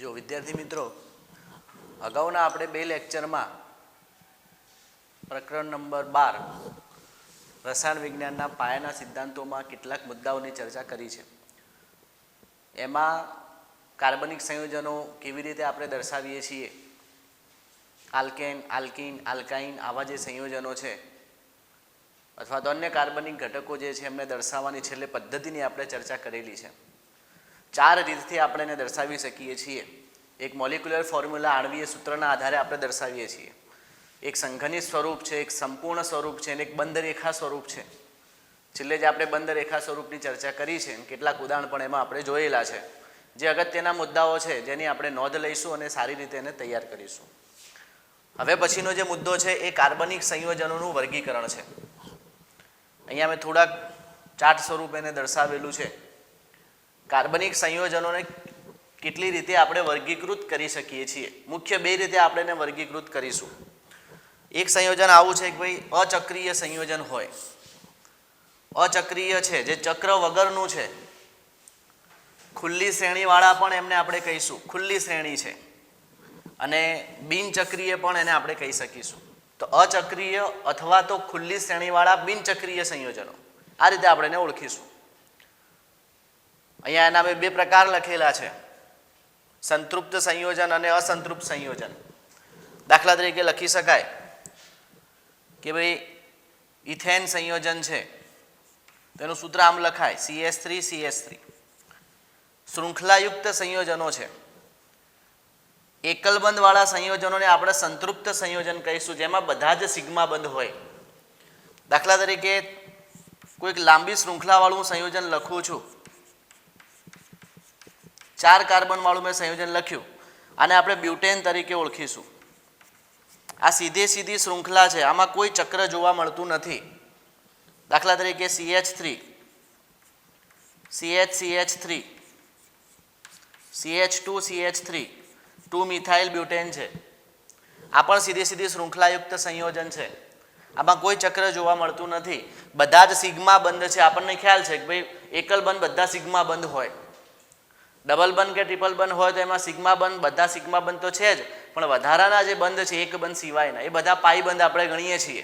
જો વિદ્યાર્થી મિત્રો, અગાઉના આપણે બે લેક્ચરમાં પ્રકરણ નંબર 12 રસાયણ વિજ્ઞાનના પાયાના સિદ્ધાંતોમાં કેટલાક મુદ્દાઓની ચર્ચા કરી છે. એમાં કાર્બનિક સંયોજનો કેવી રીતે આપણે દર્શાવીએ છીએ, આલ્કેન, આલ્કીન, આલ્કાઇન આવા જે સંયોજનો છે અથવા તો અન્ય કાર્બનિક ઘટકો જે છે એમને દર્શાવવાની છેલ્લે પદ્ધતિની આપણે ચર્ચા કરેલી છે. 4 રીતથી આપણે એને દર્શાવી શકીએ છીએ. એક મોલિક્યુલર ફોર્મ્યુલા આણ્વીય સૂત્રના આધારે આપણે દર્શાવીએ છીએ. એક સંઘનિત સ્વરૂપ છે, એક સંપૂર્ણ સ્વરૂપ છે અને એક બંધ રેખા સ્વરૂપ છે. છેલ્લે જ આપણે બંધ રેખા સ્વરૂપની ચર્ચા કરી છે. કેટલાક ઉદાહરણ પણ એમાં આપણે જોયેલા છે, જે અગત્યના મુદ્દાઓ છે જેની આપણે નોંધ લઈશું અને સારી રીતે એને તૈયાર કરીશું. હવે પછીનો જે મુદ્દો છે એ કાર્બનિક સંયોજનોનું વર્ગીકરણ છે. અહીંયા મેં થોડાક ચાર્ટ સ્વરૂપ એને દર્શાવેલું છે. કાર્બનિક સંયોજનોને કેટલી રીતે આપણે વર્ગીકૃત કરી શકીએ છીએ. મુખ્ય 2 રીતે આપણે એને વર્ગીકૃત કરીશું. એક સંયોજન આવું છે કે ભાઈ અચક્રીય સંયોજન હોય, અચક્રીય છે જે ચક્ર વગરનું છે. ખુલ્લી શ્રેણીવાળા પણ એમને આપણે કહીશું, ખુલ્લી શ્રેણી છે. અને બિનચક્રીય પણ એને આપણે કહી શકીશું. તો અચક્રીય અથવા તો ખુલ્લી શ્રેણીવાળા બિનચક્રીય સંયોજનો, આ રીતે આપણે એને ઓળખીશું. અહીંયા એના 2 પ્રકાર લખેલા છે, સંતૃપ્ત સંયોજન અને અસંતૃપ્ત સંયોજન. દાખલા તરીકે લખી શકાય કે ભાઈ ઇથેન સંયોજન છે, તેનું સૂત્ર આમ લખાય CH3CH3. શૃંખલાયુક્ત સંયોજનો છે, એકલ બંધવાળા સંયોજનોને આપણે સંતૃપ્ત સંયોજન કહીશું, જેમાં બધા જ સિગ્મા બંધ હોય. દાખલા તરીકે કોઈક લાંબી શૃંખલાવાળું સંયોજન લખું છું, 4 કાર્બન વાળું મેં સંયોજન લખ્યું, આને આપણે બ્યુટેન તરીકે ઓળખીશું. આ સીધી શૃંખલા છે, આમાં કોઈ ચક્ર જોવા મળતું નથી. દાખલા તરીકે CH3, CH3, CH2, CH3, 2 methyl butane છે. આ પણ સીધી શૃંખલાયુક્ત સંયોજન છે, આમાં કોઈ ચક્ર જોવા મળતું નથી. બધા જ સિગ્મા બંધ છે. આપણને ખ્યાલ છે કે ભાઈ એકલ બંધ બધા સિગ્મા બંધ હોય, ડબલ બંધ કે ટ્રિપલ બંધ હોય તો એમાં સિગ્મા બંધ, બધા સિગ્મા બંધ તો છે જ, પણ વધારાના જે બંધ છે એક બંધ સિવાયના એ બધા પાઈ બંધ આપણે ગણીએ છીએ.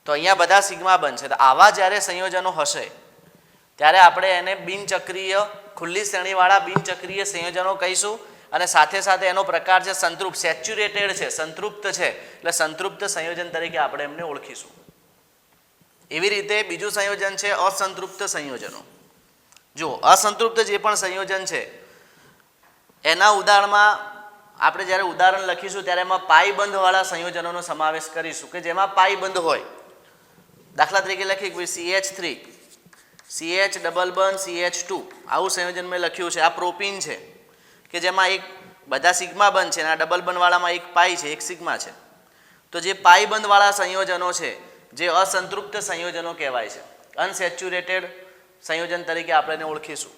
તો અહીંયા બધા સિગ્મા બંધ છે. તો આવા જ્યારે સંયોજનો હશે ત્યારે આપણે એને બિનચક્રીય, ખુલ્લી શ્રેણીવાળા બિનચક્રીય સંયોજનો કહીશું. અને સાથે સાથે એનો પ્રકાર છે સંતૃપ્ત, સેચ્યુરેટેડ છે, સંતૃપ્ત છે, એટલે સંતૃપ્ત સંયોજન તરીકે આપણે એમને ઓળખીશું. એવી રીતે બીજું સંયોજન છે અસંતૃપ્ત સંયોજનો. જો અસંતૃપ્ત જે પણ સંયોજન છે એના ઉદાહરણમાં આપણે જ્યારે ઉદાહરણ લખીશું ત્યારે એમાં પાઈ બંધવાળા સંયોજનોનો સમાવેશ કરીશું કે જેમાં પાઈ બંધ હોય. દાખલા તરીકે લખી CH3, CH ડબલ બંધ, CH2 આવું સંયોજન મેં લખ્યું છે. આ પ્રોપીન છે કે જેમાં એક બધા સિગ્મા બંધ છે અને આ ડબલ બંધવાળામાં એક પાઈ છે, એક સિગ્મા છે. તો જે પાઈ બંધવાળા સંયોજનો છે જે અસંતૃપ્ત સંયોજનો કહેવાય છે, અનસેચ્યુરેટેડ સંયોજન તરીકે આપણે એને ઓળખીશું.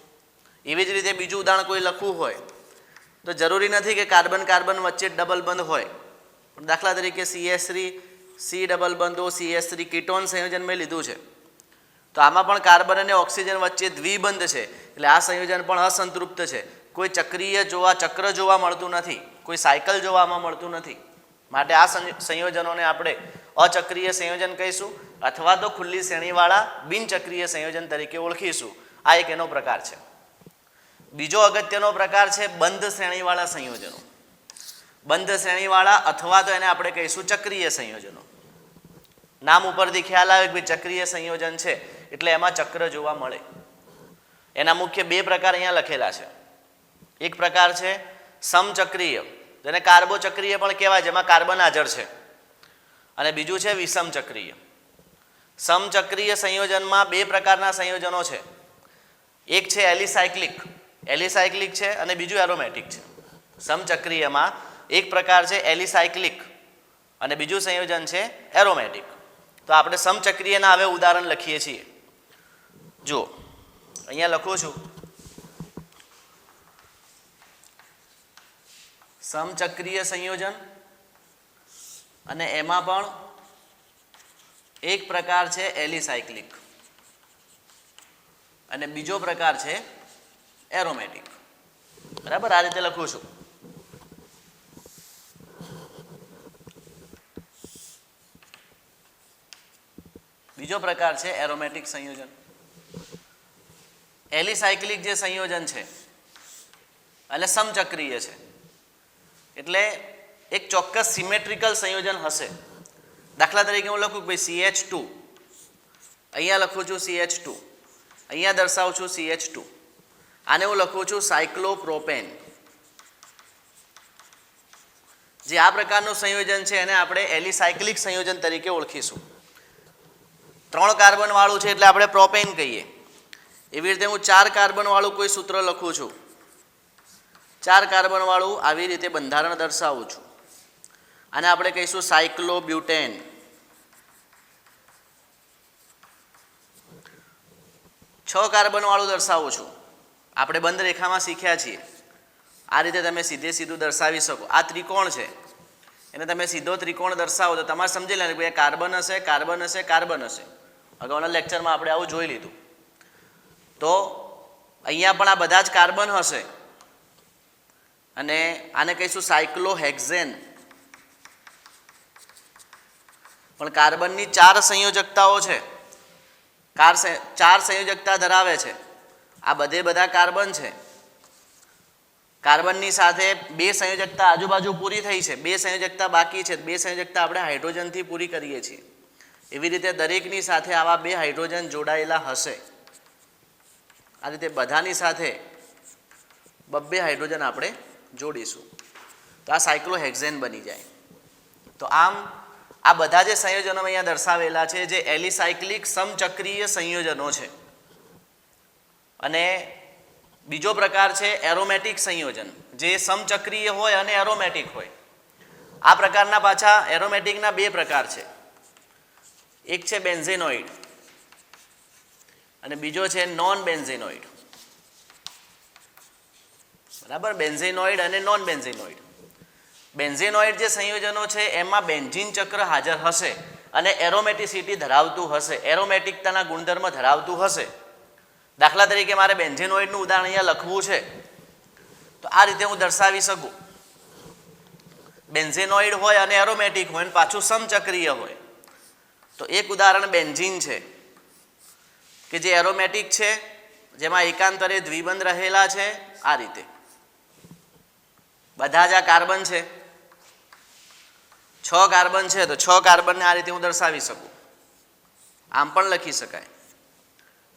એવી જ રીતે બીજું ઉદાહરણ કોઈ લખવું હોય તો જરૂરી નથી કે કાર્બન કાર્બન વચ્ચે ડબલ બંધ હોય. દાખલા તરીકે CH3, C ડબલ બંધો, CH3 કીટોન સંયોજન મેં લીધું છે. તો આમાં પણ કાર્બન અને ઓક્સિજન વચ્ચે દ્વિબંધ છે, એટલે આ સંયોજન પણ અસંતૃપ્ત છે. કોઈ ચક્ર જોવા મળતું નથી, કોઈ સાયકલ જોવામાં મળતું નથી. માટે આ સંયોજનોને આપણે અચક્રીય સંયોજન કહીશું અથવા તો ખુલ્લી શ્રેણીવાળા બિનચક્રીય સંયોજન તરીકે ઓળખીશું. આ એક એનો પ્રકાર છે. બીજો અગત્યનો પ્રકાર છે બંધ શ્રેણીવાળા સંયોજનો. બંધ શ્રેણીવાળા અથવા તો એને આપણે કહીશું ચક્રીય સંયોજનો. નામ ઉપરથી ખ્યાલ આવે કે ચક્રીય સંયોજન છે એટલે એમાં ચક્ર જોવા મળે. એના મુખ્ય 2 પ્રકાર અહીંયા લખેલા છે. એક પ્રકાર છે સમચક્રીય, જેને કાર્બોચક્રીય પણ કહેવાય, જેમાં કાર્બન હાજર છે. અને બીજું છે વિષમચક્રીય. સમચક્રીય સંયોજનમાં 2 પ્રકારના સંયોજનો છે. એક છે એલિસાયક્લિક છે અને બીજું એરોમેટિક છે. સમચક્રીયમાં એક પ્રકાર છે એલિસાયક્લિક અને બીજું સંયોજન છે એરોમેટિક. તો આપણે સમચક્રીયના હવે ઉદાહરણ લખીએ છીએ. જો અહીંયા લખું છું, સમચક્રીય સંયોજન અને એમાં પણ એક પ્રકાર છે એલિસાયક્લિક અને બીજો પ્રકાર છે એરોમેટિક. બરાબર, આ રીતે લખું છું. બીજો પ્રકાર છે એરોમેટિક સંયોજન. એલિસાયક્લિક જે સંયોજન છે અને સમચક્રીય છે, એટલે એક ચોક્કસ સિમેટ્રિકલ સંયોજન હશે. દાખલા તરીકે હું લખું કે ભાઈ CH2, અહીંયા લખું છું CH2, અહીંયા દર્શાવું છું CH2, આને હું લખું છું સાયક્લોપ્રોપેન. જે આ પ્રકારનું સંયોજન છે એને આપણે એલિસાયક્લિક સંયોજન તરીકે ઓળખીશું. 3 કાર્બન વાળું છે એટલે આપણે પ્રોપેન કહીએ. એવી રીતે હું 4 કાર્બન વાળું કોઈ સૂત્ર લખું છું, 4 કાર્બન વાળું આવી રીતે બંધારણ દર્શાવું છું, આને આપણે કહીશું સાયક્લોબ્યુટેન. 6 કાર્બન વાળું દર્શાવું છું, આપણે બંધ રેખામાં શીખ્યા છીએ, આ રીતે તમે સીધે સીધું દર્શાવી શકો. આ ત્રિકોણ છે, એને તમે સીધો ત્રિકોણ દર્શાવો તો તમારે સમજી લેવાનું કે કાર્બન હશે, કાર્બન હશે, કાર્બન હશે. અગાઉના લેક્ચરમાં આપણે આવું જોઈ લીધું. તો અહીંયા પણ આ બધા જ કાર્બન હશે અને આને કહીશું સાયક્લોહેક્ઝેન. પણ કાર્બનની 4 સંયોજકતાઓ છે, 4 સંયોજકતા ધરાવે છે. આ બધા કાર્બન છે. કાર્બનની સાથે 2 સંયોજકતા આજુબાજુ પૂરી થઈ છે, 2 સંયોજકતા બાકી છે, 2 સંયોજકતા આપણે હાઇડ્રોજનથી પૂરી કરીએ છીએ. એવી રીતે દરેકની સાથે આવા 2 હાઇડ્રોજન જોડાયેલા હશે. આ રીતે બધાની સાથે 2 હાઇડ્રોજન આપણે જોડીશું તો આ સાયક્લોહેક્ઝેન બની જાય. તો આમ આ બધા જે સંયોજનો અહીંયા દર્શાવેલા છે જે એલિસાયક્લિક સમચક્રીય સંયોજનો છે. અને બીજો પ્રકાર છે એરોમેટિક સંયોજન, જે સમચક્રીય હોય અને એરોમેટિક હોય. આ પ્રકારના પાછા એરોમેટિકના 2 પ્રકાર છે. એક છે બેન્ઝેનોઇડ અને બીજો છે નોન બેન્ઝેનોઇડ. બરાબર, બેન્ઝેનોઇડ અને નોન બેન્ઝેનોઇડ. બેન્ઝેનોઇડ જે સંયોજનો છે એમાં બેન્ઝીન ચક્ર હાજર હશે અને એરોમેટિસિટી ધરાવતું હશે, એરોમેટિકતાના ગુણધર્મ ધરાવતું હશે. દાખલા તરીકે મારે બેન્ઝેનોઇડનું ઉદાહરણ અહીંયા લખવું છે તો આ રીતે હું દર્શાવી શકું. બેન્ઝેનોઇડ હોય અને એરોમેટિક હોય અને પાછું સમચક્રીય હોય. તો એક ઉદાહરણ બેન્ઝીન છે કે જે એરોમેટિક છે, જેમાં એકાંતરે દ્વિબંધ રહેલા છે. આ રીતે બધા જ આ કાર્બન છે, 6 કાર્બન છે તો 6 કાર્બનને આ રીતે હું દર્શાવી શકું. આમ પણ લખી શકાય,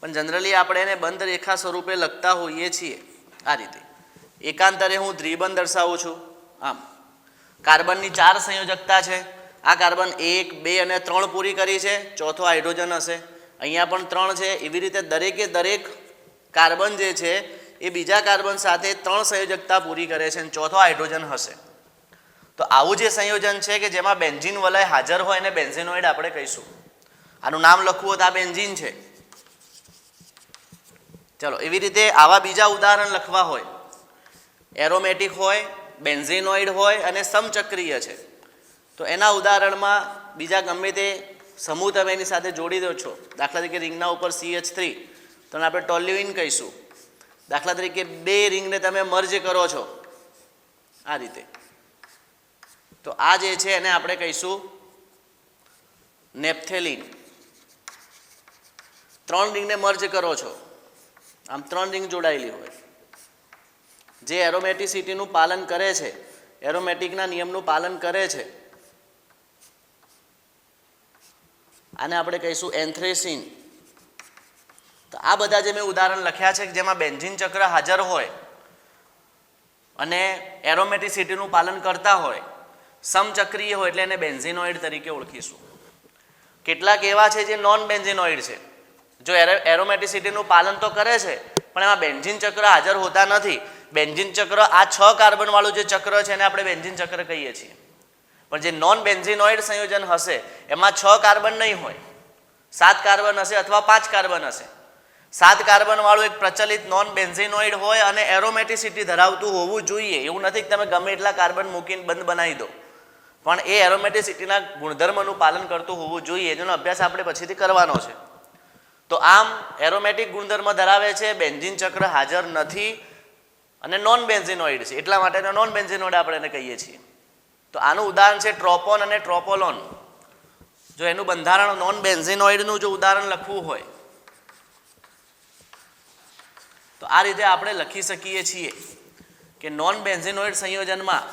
પણ જનરલી આપણે એને બંધ રેખા સ્વરૂપે લખતા હોઈએ છીએ. આ રીતે એકાંતરે હું દ્વિબંધ દર્શાવું છું. આમ કાર્બનની 4 સંયોજકતા છે. આ કાર્બન 1, 2 અને 3 પૂરી કરી છે, ચોથો હાઇડ્રોજન હશે. અહીંયા પણ 3 છે. એવી રીતે દરેક કાર્બન જે છે એ બીજા કાર્બન સાથે 3 સંયોજકતા પૂરી કરે છે અને ચોથો હાઇડ્રોજન હશે. તો આવું જે સંયોજન છે કે જેમાં બેન્ઝીન વલય હાજર હોય એને બેન્ઝેનોઇડ આપણે કહીશું. આનું નામ લખવું હોય તો આ બેન્ઝીન છે. ચલો, એવી રીતે આવા બીજા ઉદાહરણ લખવા હોય, એરોમેટિક હોય, બેન્ઝેનોઇડ હોય અને સમચક્રીય છે, તો એના ઉદાહરણમાં બીજા ગમે તે સમૂહ તમે એની સાથે જોડી દો છો. દાખલા તરીકે રિંગના ઉપર CH3 તો આપણે ટોલ્યુઇન કહીશું. દાખલા તરીકે 2 રિંગને તમે મર્જ કરો છો આ રીતે, તો આ જે છે એને આપણે કહીશું નેપ્થેલિન. 3 રિંગને મર્જ કરો છો, આમ 3 રિંગ જોડાયેલી હોય, જે એરોમેટિસિટીનું પાલન કરે છે, એરોમેટિકના નિયમનું પાલન કરે છે, આને આપણે કહીશું એન્થ્રેસિન. તો આ બધા જે મેં ઉદાહરણ લખ્યા છે જેમાં બેન્ઝીન ચક્ર હાજર હોય અને એરોમેટિસિટીનું પાલન કરતા હોય, સમચક્રીય હોય, એટલે એને બેન્ઝેનોઇડ તરીકે ઓળખીશું. કેટલાક એવા છે જે નોન બેન્ઝેનોઇડ છે, જો એરોમેટિસિટીનું પાલન તો કરે છે પણ એમાં બેન્ઝીન ચક્ર હાજર હોતા નથી. બેન્ઝીન ચક્ર આ 6 કાર્બન વાળું જે ચક્ર છે એને આપણે બેન્ઝીન ચક્ર કહીએ છીએ. પણ જે નોન બેન્ઝેનોઇડ સંયોજન હશે એમાં 6 કાર્બન નહીં હોય, 7 કાર્બન હશે અથવા 5 કાર્બન હશે. 7 કાર્બન વાળું એક પ્રચલિત નોન બેન્ઝેનોઇડ હોય અને એરોમેટિસિટી ધરાવતું હોવું જોઈએ. એવું નથી કે તમે ગમે એટલા કાર્બન મૂકીને બંધ બનાવી દો, પણ એ એરોમેટિસિટીના ગુણધર્મનું પાલન કરતું હોવું જોઈએ, જેનો અભ્યાસ આપણે પછીથી કરવાનો છે. તો આમ એરોમેટિક ગુણધર્મ ધરાવે છે, બેન્ઝીન ચક્ર હાજર નથી, અને નોન બેન્ઝિનોઇડ છે, એટલા માટે નોન બેન્ઝિનોઇડ આપણે એને કહીએ છીએ. તો આનું ઉદાહરણ છે ટ્રોપોન અને ટ્રોપોલોન. જો એનું બંધારણ નોન બેન્ઝિનોઇડનું જો ઉદાહરણ લખવું હોય તો આ રીતે આપણે લખી શકીએ છીએ કે નોન બેન્ઝિનોઇડ સંયોજનમાં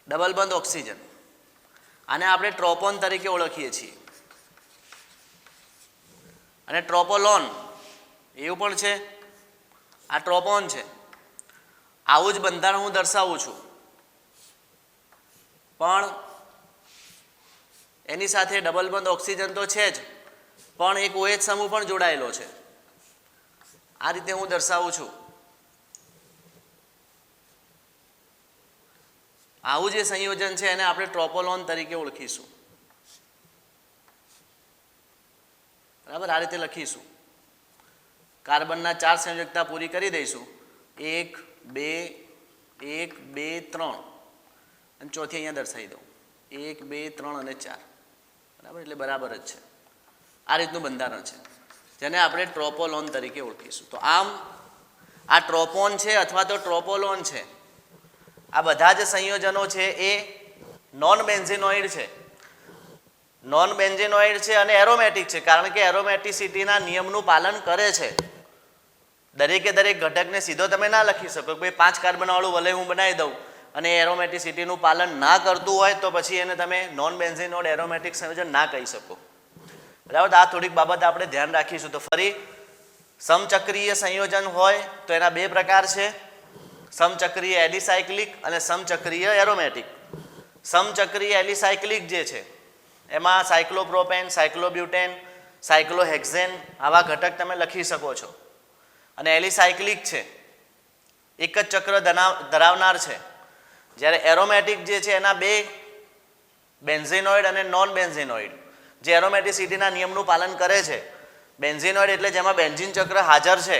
ડબલ બંધ ઓક્સિજન, આને આપણે ટ્રોપોન તરીકે ઓળખીએ છીએ. અને ટ્રોપોલોન એવું પણ છે, આ ટ્રોપોન છે. આવું જ બંધારણ હું દર્શાવું છું, પણ એની સાથે ડબલ બંધ ઓક્સિજન તો છે જ, પણ એક OH સમૂહ પણ જોડાયેલો છે. આ રીતે હું દર્શાવું છું. આવું જે સંયોજન છે એને આપણે ટ્રોપોલોન તરીકે ઓળખીશું. બરાબર, આ રીતે લખીશું. કાર્બનના 4 સંયોજકતા પૂરી કરી દઈશું. 1 2 1 2 3 અને ચોથી અહીંયા દર્શાવી દઉં 1 2 3 અને 4. બરાબર, એટલે બરાબર જ છે. આ રીતનું બંધારણ છે જેને આપણે ટ્રોપોલોન તરીકે ઓળખીશું. તો આમ આ ટ્રોપોન છે અથવા તો ટ્રોપોલોન છે, આ બધા જ સંયોજનો છે એ નોન બેન્ઝિનોઇડ છે. નોન બેન્ઝિનોઇડ છે અને એરોમેટિક છે, કારણ કે એરોમેટિસિટીના નિયમનું પાલન કરે છે. દરેકે દરેક ઘટકને સીધો તમે ના લખી શકો કે ભાઈ 5 કાર્બનવાળું વલય હું બનાવી દઉં અને એરોમેટિસિટીનું પાલન ના કરતું હોય તો પછી એને તમે નોન બેન્ઝિનોઇડ એરોમેટિક સંયોજન ના કહી શકો. બરાબર, આ થોડીક બાબત આપણે ધ્યાન રાખીશું. તો ફરી સમચક્રીય સંયોજન હોય તો એના 2 પ્રકાર છે, સમચક્રીય એલિસાયક્લિક અને સમચક્રીય એરોમેટિક. સમચક્રીય એલિસાયક્લિક જે છે એમાં સાયક્લોપ્રોપેન, સાયક્લોબ્યુટેન, સાયક્લોહેક્ઝેન આવા ઘટક તમે લખી શકો છો. અને એલિસાયક્લિક છે, એક જ ચક્ર ધરાવનાર છે. જ્યારે એરોમેટિક જે છે એના 2 બેન્ઝિનોઇડ અને નોન બેન્ઝિનોઇડ જે એરોમેટિસિટીના નિયમનું પાલન કરે છે. બેન્ઝિનોઇડ એટલે જેમાં બેન્ઝિન ચક્ર હાજર છે,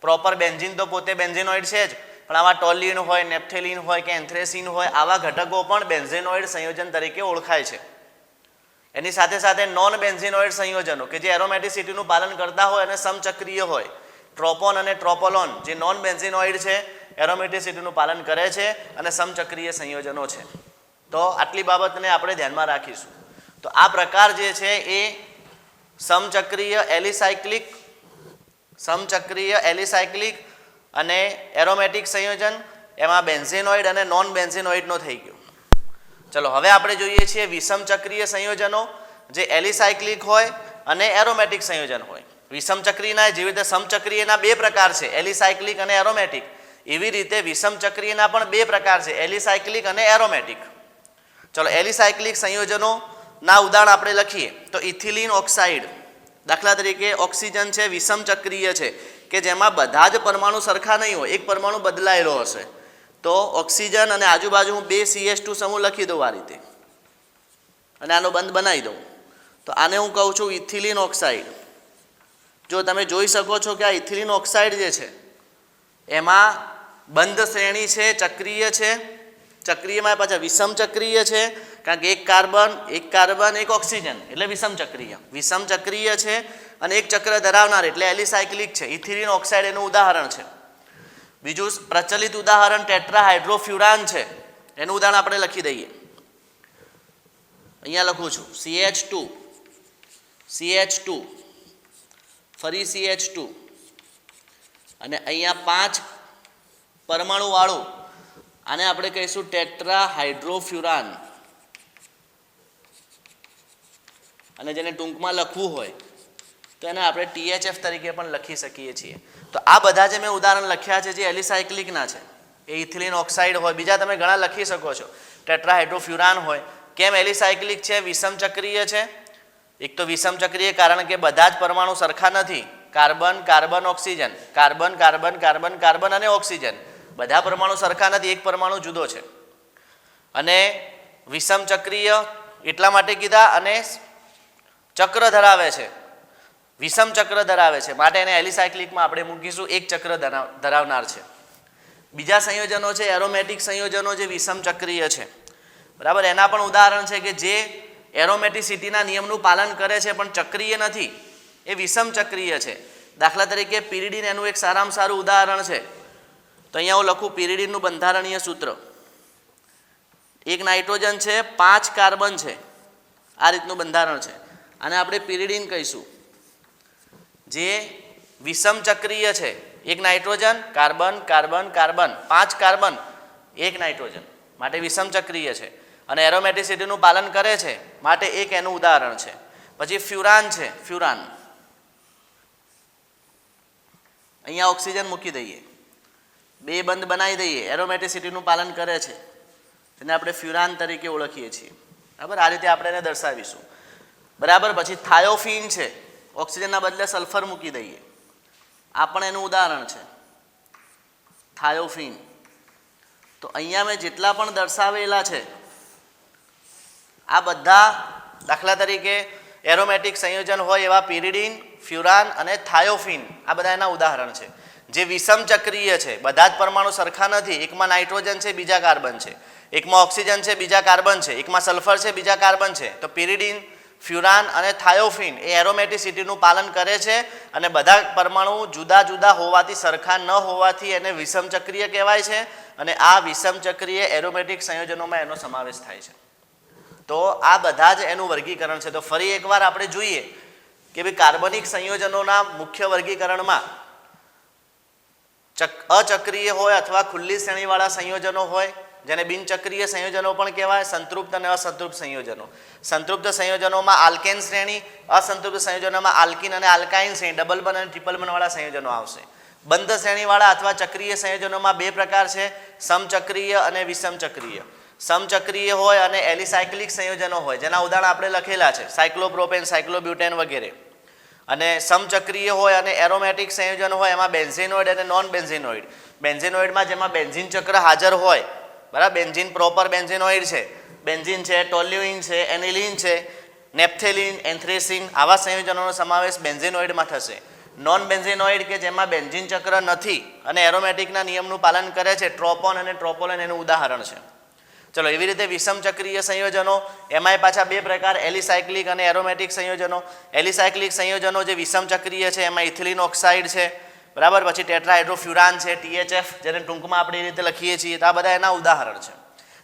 પ્રોપર બેન્ઝિન તો પોતે બેન્ઝિનોઇડ છે જ, પણ આવા ટોલ્યુઇન હોય, નેપ્થેલિન હોય કે એન્થ્રેસિન હોય આવા ઘટકો પણ બેન્ઝિનોઇડ સંયોજન તરીકે ઓળખાય છે. એની સાથે સાથે નોન બેન્ઝિનોઇડ સંયોજનો કે જે એરોમેટિસિટીનું પાલન કરતા હોય અને સમચક્રીય હોય, ટ્રોપોન અને ટ્રોપોલોન જે નોન બેન્ઝિનોઇડ છે, એરોમેટિસિટીનું પાલન કરે છે અને સમચક્રીય સંયોજનો છે. તો આટલી બાબતને આપણે ધ્યાનમાં રાખીશું. તો આ પ્રકાર જે છે એ સમચક્રીય એલિસાયક્લિક અને એરોમેટિક સંયોજન, એમાં બેન્ઝિનોઇડ અને નોન બેન્ઝિનોઇડનો થઈ ગયો. ચલો હવે આપણે જોઈએ છીએ વિષમ ચક્રીય સંયોજનો જે એલિસાયક્લિક હોય અને એરોમેટિક સંયોજન હોય. વિષમ ચક્રીયના જેવી રીતે સમચક્રીયના 2 પ્રકાર છે, એલિસાયક્લિક અને એરોમેટિક, એવી રીતે વિષમ ચક્રીયના પણ 2 પ્રકાર છે, એલિસાયક્લિક અને એરોમેટિક. ચલો એલિસાયક્લિક સંયોજનોના ઉદાહરણ આપણે લખીએ તો ઇથિલિન ઓક્સાઇડ, દાખલા તરીકે ઓક્સિજન છે, વિષમ ચક્રીય છે કે જેમાં બધા જ પરમાણુ સરખા નહીં હોય, એક પરમાણુ બદલાયેલો હશે. તો ઓક્સિજન અને આજુબાજુ હું 2 CH2 સમૂહ લખી દઉં આ રીતે અને આનો બંધ બનાવી દઉં. તો આને હું કહું છું ઇથિલિન ઓક્સાઇડ. જો તમે જોઈ શકો છો કે આ ઇથિલિન ઓક્સાઇડ જે છે એમાં બંધ શ્રેણી છે, ચક્રીય છે. ચક્રીયમાં પાછા વિષમ ચક્રીય છે, કારણ કે એક કાર્બન એક ઓક્સિજન એટલે વિષમ ચક્રીય છે અને એક ચક્ર ધરાવનાર એટલે એલિસાયક્લિક છે. ઇથિલિન ઓક્સાઇડ એનું ઉદાહરણ છે. બીજું પ્રચલિત ઉદાહરણ ટેટ્રાહાઇડ્રોફ્યુરાન છે, એનું ઉદાહરણ આપણે લખી દઈએ. અહીંયા લખું છું CH2 ફરી CH2 અને અહીંયા 5 પરમાણુ વાળું આને આપણે કહીશું ટેટ્રાહાઇડ્રોફ્યુરાન. અને જેને ટૂંકમાં લખવું હોય તો એને આપણે THF તરીકે પણ લખી શકીએ છીએ. તો આ બધા જે મેં ઉદાહરણ લખ્યા છે જે એલિસાયક્લિકના છે, એ ઇથિલિન ઓક્સાઇડ હોય, બીજા તમે ઘણા લખી શકો છો, ટેટ્રાહાઇડ્રોફ્યુરાન હોય. કેમ એલિસાયક્લિક છે, વિષમ ચક્રીય છે? એક તો વિષમ ચક્રીય કારણ કે બધા જ પરમાણુ સરખા નથી. કાર્બન ઓક્સિજન, કાર્બન અને ઓક્સિજન બધા પરમાણુ સરખા નથી, એક પરમાણુ જુદો છે. અને વિષમ ચક્રીય એટલા માટે કીધા અને ચક્ર ધરાવે છે, વિષમ ચક્ર ધરાવે છે, માટે એને એલિસાયક્લિકમાં આપણે મૂકીશું, એક ચક્ર ધરાવનાર છે. બીજા સંયોજનો છે એરોમેટિક સંયોજનો જે વિષમ ચક્રીય છે. બરાબર, એના પણ ઉદાહરણ છે કે જે એરોમેટિસિટીના નિયમનું પાલન કરે છે પણ ચક્રીય નથી, એ વિષમ ચક્રીય છે. દાખલા તરીકે પિરિડીન એનું એક સારામાં સારું ઉદાહરણ છે. તો અહીંયા હું લખું પિરિડીનનું બંધારણીય સૂત્ર. એક નાઇટ્રોજન છે, 5 કાર્બન છે, આ રીતનું બંધારણ છે. અને આપણે પિરિડીન કહીશું, જે વિષમ ચક્રીય છે. એક nitrogen, carbon carbon carbon, 5 carbon, એક નાઇટ્રોજન, માટે વિષમ ચક્રીય છે અને એરોમેટિસિટીનું પાલન કરે છે, માટે એક એનું ઉદાહરણ છે. પછી ફ્યુરાન છે, ફ્યુરાન, અહીંયા ઓક્સિજન મૂકી દઈએ, 2 બંધ બનાવી દઈએ, એરોમેટિસિટીનું પાલન કરે છે, તેને આપણે ફ્યુરાન તરીકે ઓળખીએ છીએ. બરાબર, આ રીતે આપણે એને દર્શાવીશું. બરાબર. પછી થાયોફીન છે, ઓક્સિજનના બદલે સલ્ફર મૂકી દઈએ, આ પણ એનું ઉદાહરણ છે, થાયોફીન. તો અહીંયા મેં જેટલા પણ દર્શાવેલા છે આ બધા દાખલા તરીકે એરોમેટિક સંયોજન હોય એવા પિરિડીન, ફ્યુરાન અને થાયોફીન, આ બધા એના ઉદાહરણ છે. જે વિષમ ચક્રીય છે, બધા જ પરમાણુ સરખા નથી, એકમાં નાઇટ્રોજન છે, બીજા કાર્બન છે, એકમાં ઓક્સિજન છે, બીજા કાર્બન છે, એકમાં સલ્ફર છે, બીજા કાર્બન છે. તો પિરિડીન, ફ્યુરાન અને થાયોફીન એ એરોમેટિસિટીનું પાલન કરે છે અને બધા પરમાણુ જુદા જુદા હોવાથી, સરખા ન હોવાથી એને વિષમ ચક્રીય કહેવાય છે અને આ વિષમ ચક્રીય એરોમેટિક સંયોજનોમાં એનો સમાવેશ થાય છે. તો આ બધા જ એનું વર્ગીકરણ છે. તો ફરી એકવાર આપણે જોઈએ કે ભાઈ કાર્બનિક સંયોજનોના મુખ્ય વર્ગીકરણમાં અચક્રીય હોય અથવા ખુલ્લી શ્રેણીવાળા સંયોજનો હોય, જેને બિનચક્રીય સંયોજનો પણ કહેવાય, સંતૃપ્ત અને અસંતૃપ્ત સંયોજનો. સંતૃપ્ત સંયોજનોમાં આલ્કેન શ્રેણી, અસંતૃપ્ત સંયોજનોમાં આલ્કીન અને આલ્કાઇન શ્રેણી, ડબલ બંધ અને ટ્રિપલ બંધવાળા સંયોજનો આવશે. બંધ શ્રેણીવાળા અથવા ચક્રીય સંયોજનોમાં 2 પ્રકાર છે, સમચક્રીય અને વિષમ ચક્રીય. સમચક્રીય હોય અને એલિસાયક્લિક સંયોજનો હોય, જેના ઉદાહરણ આપણે લખેલા છે, સાયક્લોપ્રોપેન, સાયક્લોબ્યુટેન વગેરે. અને સમચક્રીય હોય અને એરોમેટિક સંયોજનો હોય, એમાં બેન્ઝેનોઇડ અને નોન બેન્ઝેનોઇડ. બેન્ઝેનોઇડમાં જેમાં બેન્ઝીન ચક્ર હાજર હોય, બરાબર, બેન્ઝીન પ્રોપર બેન્ઝેનોઇડ છે, બેન્ઝીન છે, ટોલ્યુઇન છે, એનિલિન છે, નેપ્થેલિન, એન્થ્રેસિન, આવા સંયોજનોનો સમાવેશ બેન્ઝેનોઇડમાં થશે. નોન બેન્ઝેનોઇડ કે જેમાં બેન્ઝીન ચક્ર નથી અને એરોમેટિકના નિયમનું પાલન કરે છે, ટ્રોપોન અને ટ્રોપોલેન એનું ઉદાહરણ છે. ચલો, એવી રીતે વિષમ ચક્રીય સંયોજનો, એમાંય પાછા 2 પ્રકાર, એલિસાયક્લિક અને એરોમેટિક સંયોજનો. એલિસાયક્લિક સંયોજનો જે વિષમ ચક્રીય છે એમાં ઇથિલિન ઓક્સાઇડ છે, બરાબર, પછી ટેટ્રાહાઇડ્રોફ્યુરાન છે, THF, જેને ટૂંકમાં આપણે એ રીતે લખીએ છીએ. તો આ બધા એના ઉદાહરણ છે.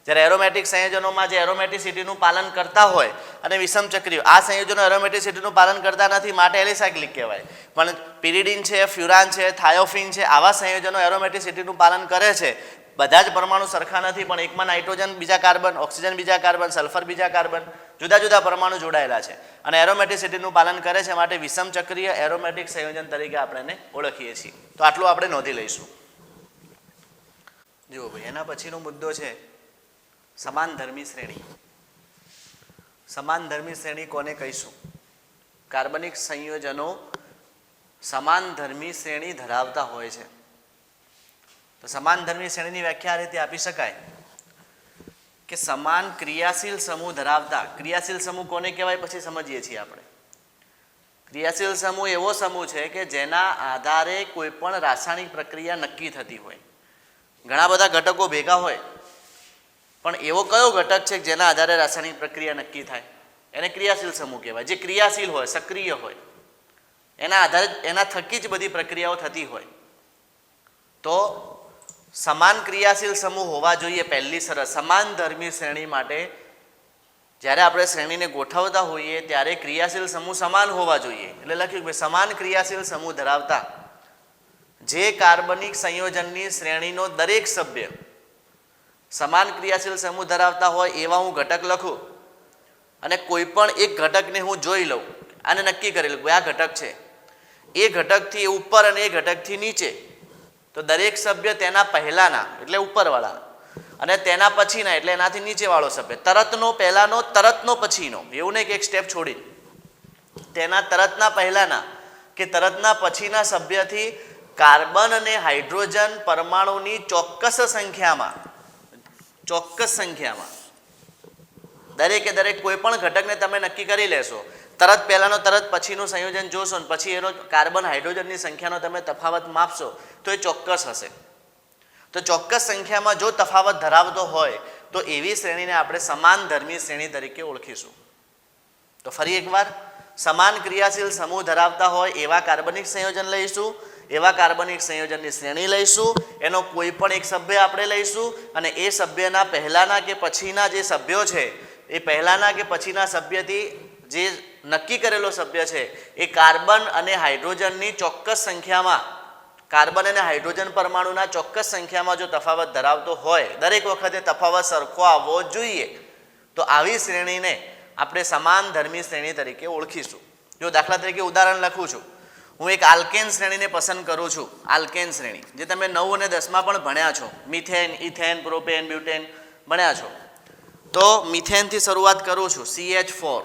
જ્યારે એરોમેટિક સંયોજનોમાં જે એરોમેટિસિટીનું પાલન કરતા હોય અને વિષમ ચક્રીય, આ સંયોજનો એરોમેટિસિટીનું પાલન કરતા નથી, માટે એલિસાયક્લિક કહેવાય. પણ પિરિડીન છે, ફ્યુરાન છે, થાયોફીન છે, આવા સંયોજનો એરોમેટિસિટીનું પાલન કરે છે. બધા જ પરમાણુ સરખા નથી, પણ એકમાં નાઇટ્રોજન, બીજા કાર્બન, ઓક્સિજન, બીજા કાર્બન, સલ્ફર, બીજા કાર્બન, જુદા જુદા પરમાણુ જોડાયેલા છે અને એરોમેટિસિટીનું પાલન કરે છે, માટે વિષમ ચક્રીય એરોમેટિક સંયોજન તરીકે આપણે એને ઓળખીએ છીએ. તો આટલું આપણે નોંધી લઈશું. જુઓ ભાઈ, એના પછીનો મુદ્દો છે સમાનધર્મી શ્રેણી. સમાનધર્મી શ્રેણી કોને કહીશું? કાર્બનિક સંયોજનો સમાનધર્મી શ્રેણી ધરાવતા હોય છે. તો સમાનધર્મી શ્રેણીની વ્યાખ્યા આ રીતે આપી શકાય કે સમાન ક્રિયાશીલ સમૂહ ધરાવતા. ક્રિયાશીલ સમૂહ કોને કહેવાય પછી સમજીએ છીએ આપણે. ક્રિયાશીલ સમૂહ એવો સમૂહ છે કે જેના આધારે કોઈ પણ રાસાયણિક પ્રક્રિયા નક્કી થતી હોય. ઘણા બધા ઘટકો ભેગા હોય, પણ એવો કયો ઘટક છે કે જેના આધારે રાસાયણિક પ્રક્રિયા નક્કી થાય? એને ક્રિયાશીલ સમૂહ કહેવાય. જે ક્રિયાશીલ હોય, સક્રિય હોય, એના આધારે, એના થકી જ બધી પ્રક્રિયાઓ થતી હોય. તો સમાન ક્રિયાશીલ સમૂહ હોવા જોઈએ. પહેલી શરત સમાનધર્મી શ્રેણી માટે જ્યારે આપણે શ્રેણીને ગોઠવતા હોઈએ ત્યારે ક્રિયાશીલ સમૂહ સમાન હોવા જોઈએ. એટલે લખ્યું કે સમાન ક્રિયાશીલ સમૂહ ધરાવતા જે કાર્બનિક સંયોજનની શ્રેણીનો દરેક સભ્ય સમાન ક્રિયાશીલ સમૂહ ધરાવતા હોય એવા હું ઘટક લખું અને કોઈ પણ એક ઘટકને હું જોઈ લઉં, આને નક્કી કરી લઉં આ ઘટક છે, એ ઘટકથી ઉપર અને એ ઘટકથી નીચે, તો દરેક સભ્ય તેના પહેલાના એટલે ઉપરવાળા અને તેના પછીના એટલે એનાથી નીચેવાળો સભ્ય, તરતનો પહેલાનો, તરતનો પછીનો, એવું નહીં કે એક સ્ટેપ છોડી, તેના તરતના પહેલાના કે તરતના પછીના સભ્યથી કાર્બન અને હાઇડ્રોજન પરમાણુની ચોક્કસ સંખ્યામાં દરેકે દરેક કોઈ પણ ઘટકને તમે નક્કી કરી લેશો. તરત પહેલાનો તરત પછીનું સંયોજન જોશો ને પછી એનો કાર્બન હાઇડ્રોજનની સંખ્યાનો તમે તફાવત માપશો તો એ ચોક્કસ હશે. તો ચોક્કસ સંખ્યામાં જો તફાવત ધરાવતો હોય તો એવી શ્રેણીને આપણે સમાનધર્મી શ્રેણી તરીકે ઓળખીશું. તો ફરી એકવાર, સમાન ક્રિયાશીલ સમૂહ ધરાવતા હોય એવા કાર્બનિક સંયોજન લઈશું, એવા કાર્બનિક સંયોજનની શ્રેણી લઈશું, એનો કોઈ પણ એક સભ્ય આપણે લઈશું અને એ સભ્યના પહેલાના કે પછીના જે સભ્યો છે એ પહેલાના કે પછીના સભ્યથી જે નક્કી કરેલો સભ્ય છે એ કાર્બન અને હાઇડ્રોજનની ચોક્કસ સંખ્યામાં, કાર્બન અને હાઇડ્રોજન પરમાણુના ચોક્કસ સંખ્યામાં જો તફાવત ધરાવતો હોય, દરેક વખતે તફાવત સરખો આવવો જોઈએ, તો આવી શ્રેણીને આપણે સમાન ધર્મી શ્રેણી તરીકે ઓળખીશું. જો દાખલા તરીકે ઉદાહરણ લખું છું, હું એક આલ્કેન શ્રેણીને પસંદ કરું છું. આલ્કેન શ્રેણી જે તમે 9 અને 10માં પણ ભણ્યા છો, મિથેન, ઇથેન, પ્રોપેન, બ્યુટેન ભણ્યા છો. તો મિથેનથી શરૂઆત કરું છું, CH4,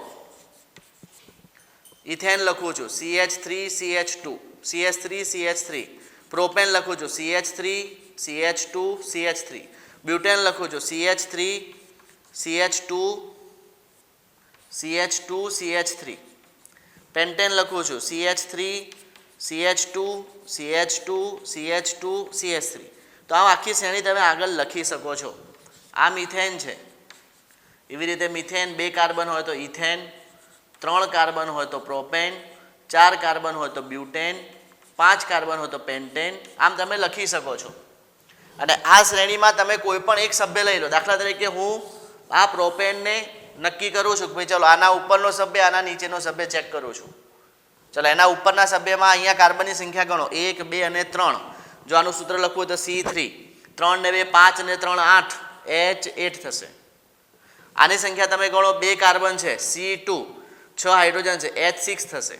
ઇથેન લખું છું CH3CH2, CH3CH3, પ્રોપેન લખું છું CH3CH2 CH3, બ્યુટેન લખું છું CH3CH2 CH2 CH3, પેન્ટેન લખું છું CH3CH2 CH2 CH2 CH3. તો આ આખી શ્રેણી તમે આગળ લખી શકો છો. આ મિથેન છે, એવી રીતે મિથેન 2 કાર્બન હોય તો ઇથેન, 3 કાર્બન હોય તો પ્રોપેન, 4 કાર્બન હોય તો બ્યુટેન, 5 કાર્બન હોય તો પેન્ટેન. આમ તમે લખી શકો છો. અને આ શ્રેણીમાં તમે કોઈ પણ એક સભ્ય લઈ લો. દાખલા તરીકે હું આ પ્રોપેનને નક્કી કરું છું કે ભાઈ ચલો આના ઉપરનો સભ્ય, આના નીચેનો સભ્ય ચેક કરું છું. ચલો એના ઉપરના સભ્યમાં અહીંયા કાર્બનની સંખ્યા ગણો, 1 2 અને 3. જો આનું સૂત્ર લખવું તો C3, 3 ને 2 5 અને 3 8, H8 થશે. આની સંખ્યા તમે ગણો, 2 કાર્બન છે C2, 6 હાઇડ્રોજન છે H6 થશે.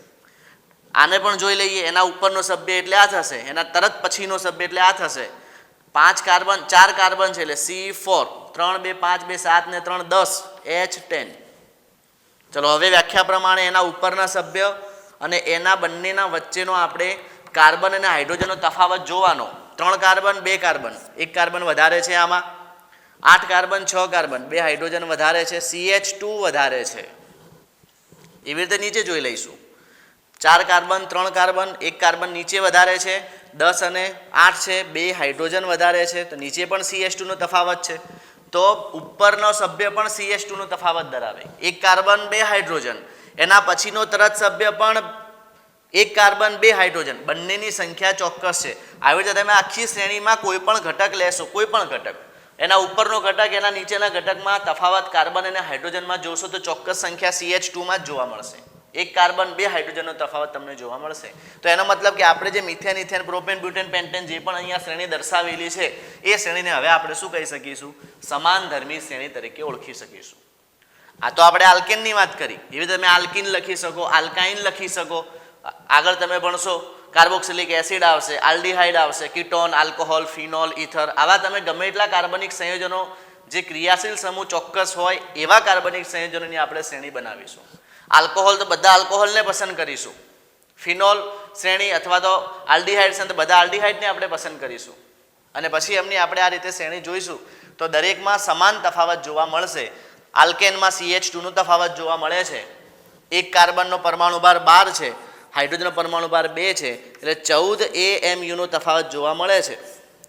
આને પણ જોઈ લઈએ, એના ઉપરનો સભ્ય એટલે આ થશે, એના તરત પછીનો સભ્ય એટલે આ થશે. 5 કાર્બન, 4 કાર્બન છે એટલે C4, 3 2 5 2 7 ને 3 10, H10. ચલો હવે વ્યાખ્યા પ્રમાણે એના ઉપરના સભ્ય અને એના બંનેના વચ્ચેનો આપણે કાર્બન અને હાઇડ્રોજનનો તફાવત જોવાનો. 3 કાર્બન 2 કાર્બન, 1 કાર્બન વધારે છે આમાં. 8 કાર્બન 6 કાર્બન, 2 હાઇડ્રોજન વધારે છે, CH2 વધારે છે. એવી રીતે નીચે જોઈ લઈશું. 4 કાર્બન 3 કાર્બન, 1 કાર્બન નીચે વધારે છે, 10 અને 8 છે, 2 હાઇડ્રોજન વધારે છે, તો નીચે પણ CH2 નો તફાવત છે. તો ઉપરનો સભ્ય પણ CH2 નો તફાવત ધરાવે. 1 કાર્બન 2 હાઇડ્રોજન, એના પછીનો તરત સભ્ય પણ 1 કાર્બન 2 હાઇડ્રોજન, બંનેની સંખ્યા ચોક્કસ છે. આવી રીતે તમે આખી શ્રેણીમાં કોઈ પણ ઘટક લેશો, કોઈ પણ ઘટક, એના ઉપરનો ઘટક એના નીચેના ઘટકમાં તફાવત કાર્બન અને હાઇડ્રોજનમાં જોશો તો ચોક્કસ સંખ્યા CH2માં જ જોવા મળશે. 1 કાર્બન 2 હાઇડ્રોજનનો તફાવત તમને જોવા મળશે. તો એનો મતલબ કે આપણે જે methane, ethane, propane, butane, pentane જે પણ અહીંયા શ્રેણી દર્શાવેલી છે એ શ્રેણીને હવે આપણે શું કહી શકીશું? સમાન ધર્મી શ્રેણી તરીકે ઓળખી શકીશું. આ તો આપણે આલ્કેનની વાત કરી. એવી તમે આલ્કીન લખી શકો, આલ્કાઇન લખી શકો. આગળ તમે ભણશો કાર્બોક્સિલિક એસિડ આવશે, આલ્ડીહાઇડ આવશે, કીટોન, આલ્કોહોલ, ફિનોલ, ઇથર, આવા તમે ગમે એટલા કાર્બનિક સંયોજનો જે ક્રિયાશીલ સમૂહ ચોક્કસ હોય એવા કાર્બનિક સંયોજનોની આપણે શ્રેણી બનાવીશું. આલ્કોહોલ તો બધા આલ્કોહોલને પસંદ કરીશું. ફિનોલ શ્રેણી અથવા તો આલ્ડીહાઇડ છે તો બધા આલ્ડીહાઇડને આપણે પસંદ કરીશું. અને પછી એમની આપણે આ રીતે શ્રેણી જોઈશું તો દરેકમાં સમાન તફાવત જોવા મળશે. આલ્કેનમાં CH2 નો તફાવત જોવા મળે છે. 1 કાર્બનનો પરમાણુ ભાર 12 છે, હાઇડ્રોજનનો પરમાણુ ભાર 2 છે, એટલે 14 AMU નો તફાવત જોવા મળે છે.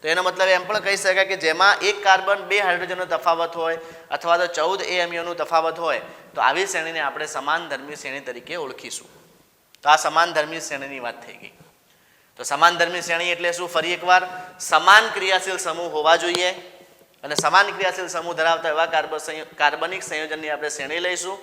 તો એનો મતલબ એમ પણ કહી શકાય કે જેમાં 1 કાર્બન 2 હાઇડ્રોજનનો તફાવત હોય અથવા તો 14 AMU નો તફાવત હોય તો આવી શ્રેણીને આપણે સમાન ધર્મી શ્રેણી તરીકે ઓળખીશું. તો આ સમાન ધર્મી શ્રેણીની વાત થઈ ગઈ. તો સમાન ધર્મી શ્રેણી એટલે શું? ફરી એકવાર, સમાન ક્રિયાશીલ સમૂહ હોવા જોઈએ અને સમાન ક્રિયાશીલ સમૂહ ધરાવતા એવા કાર્બનિક સંયોજનની આપણે શ્રેણી લઈશું.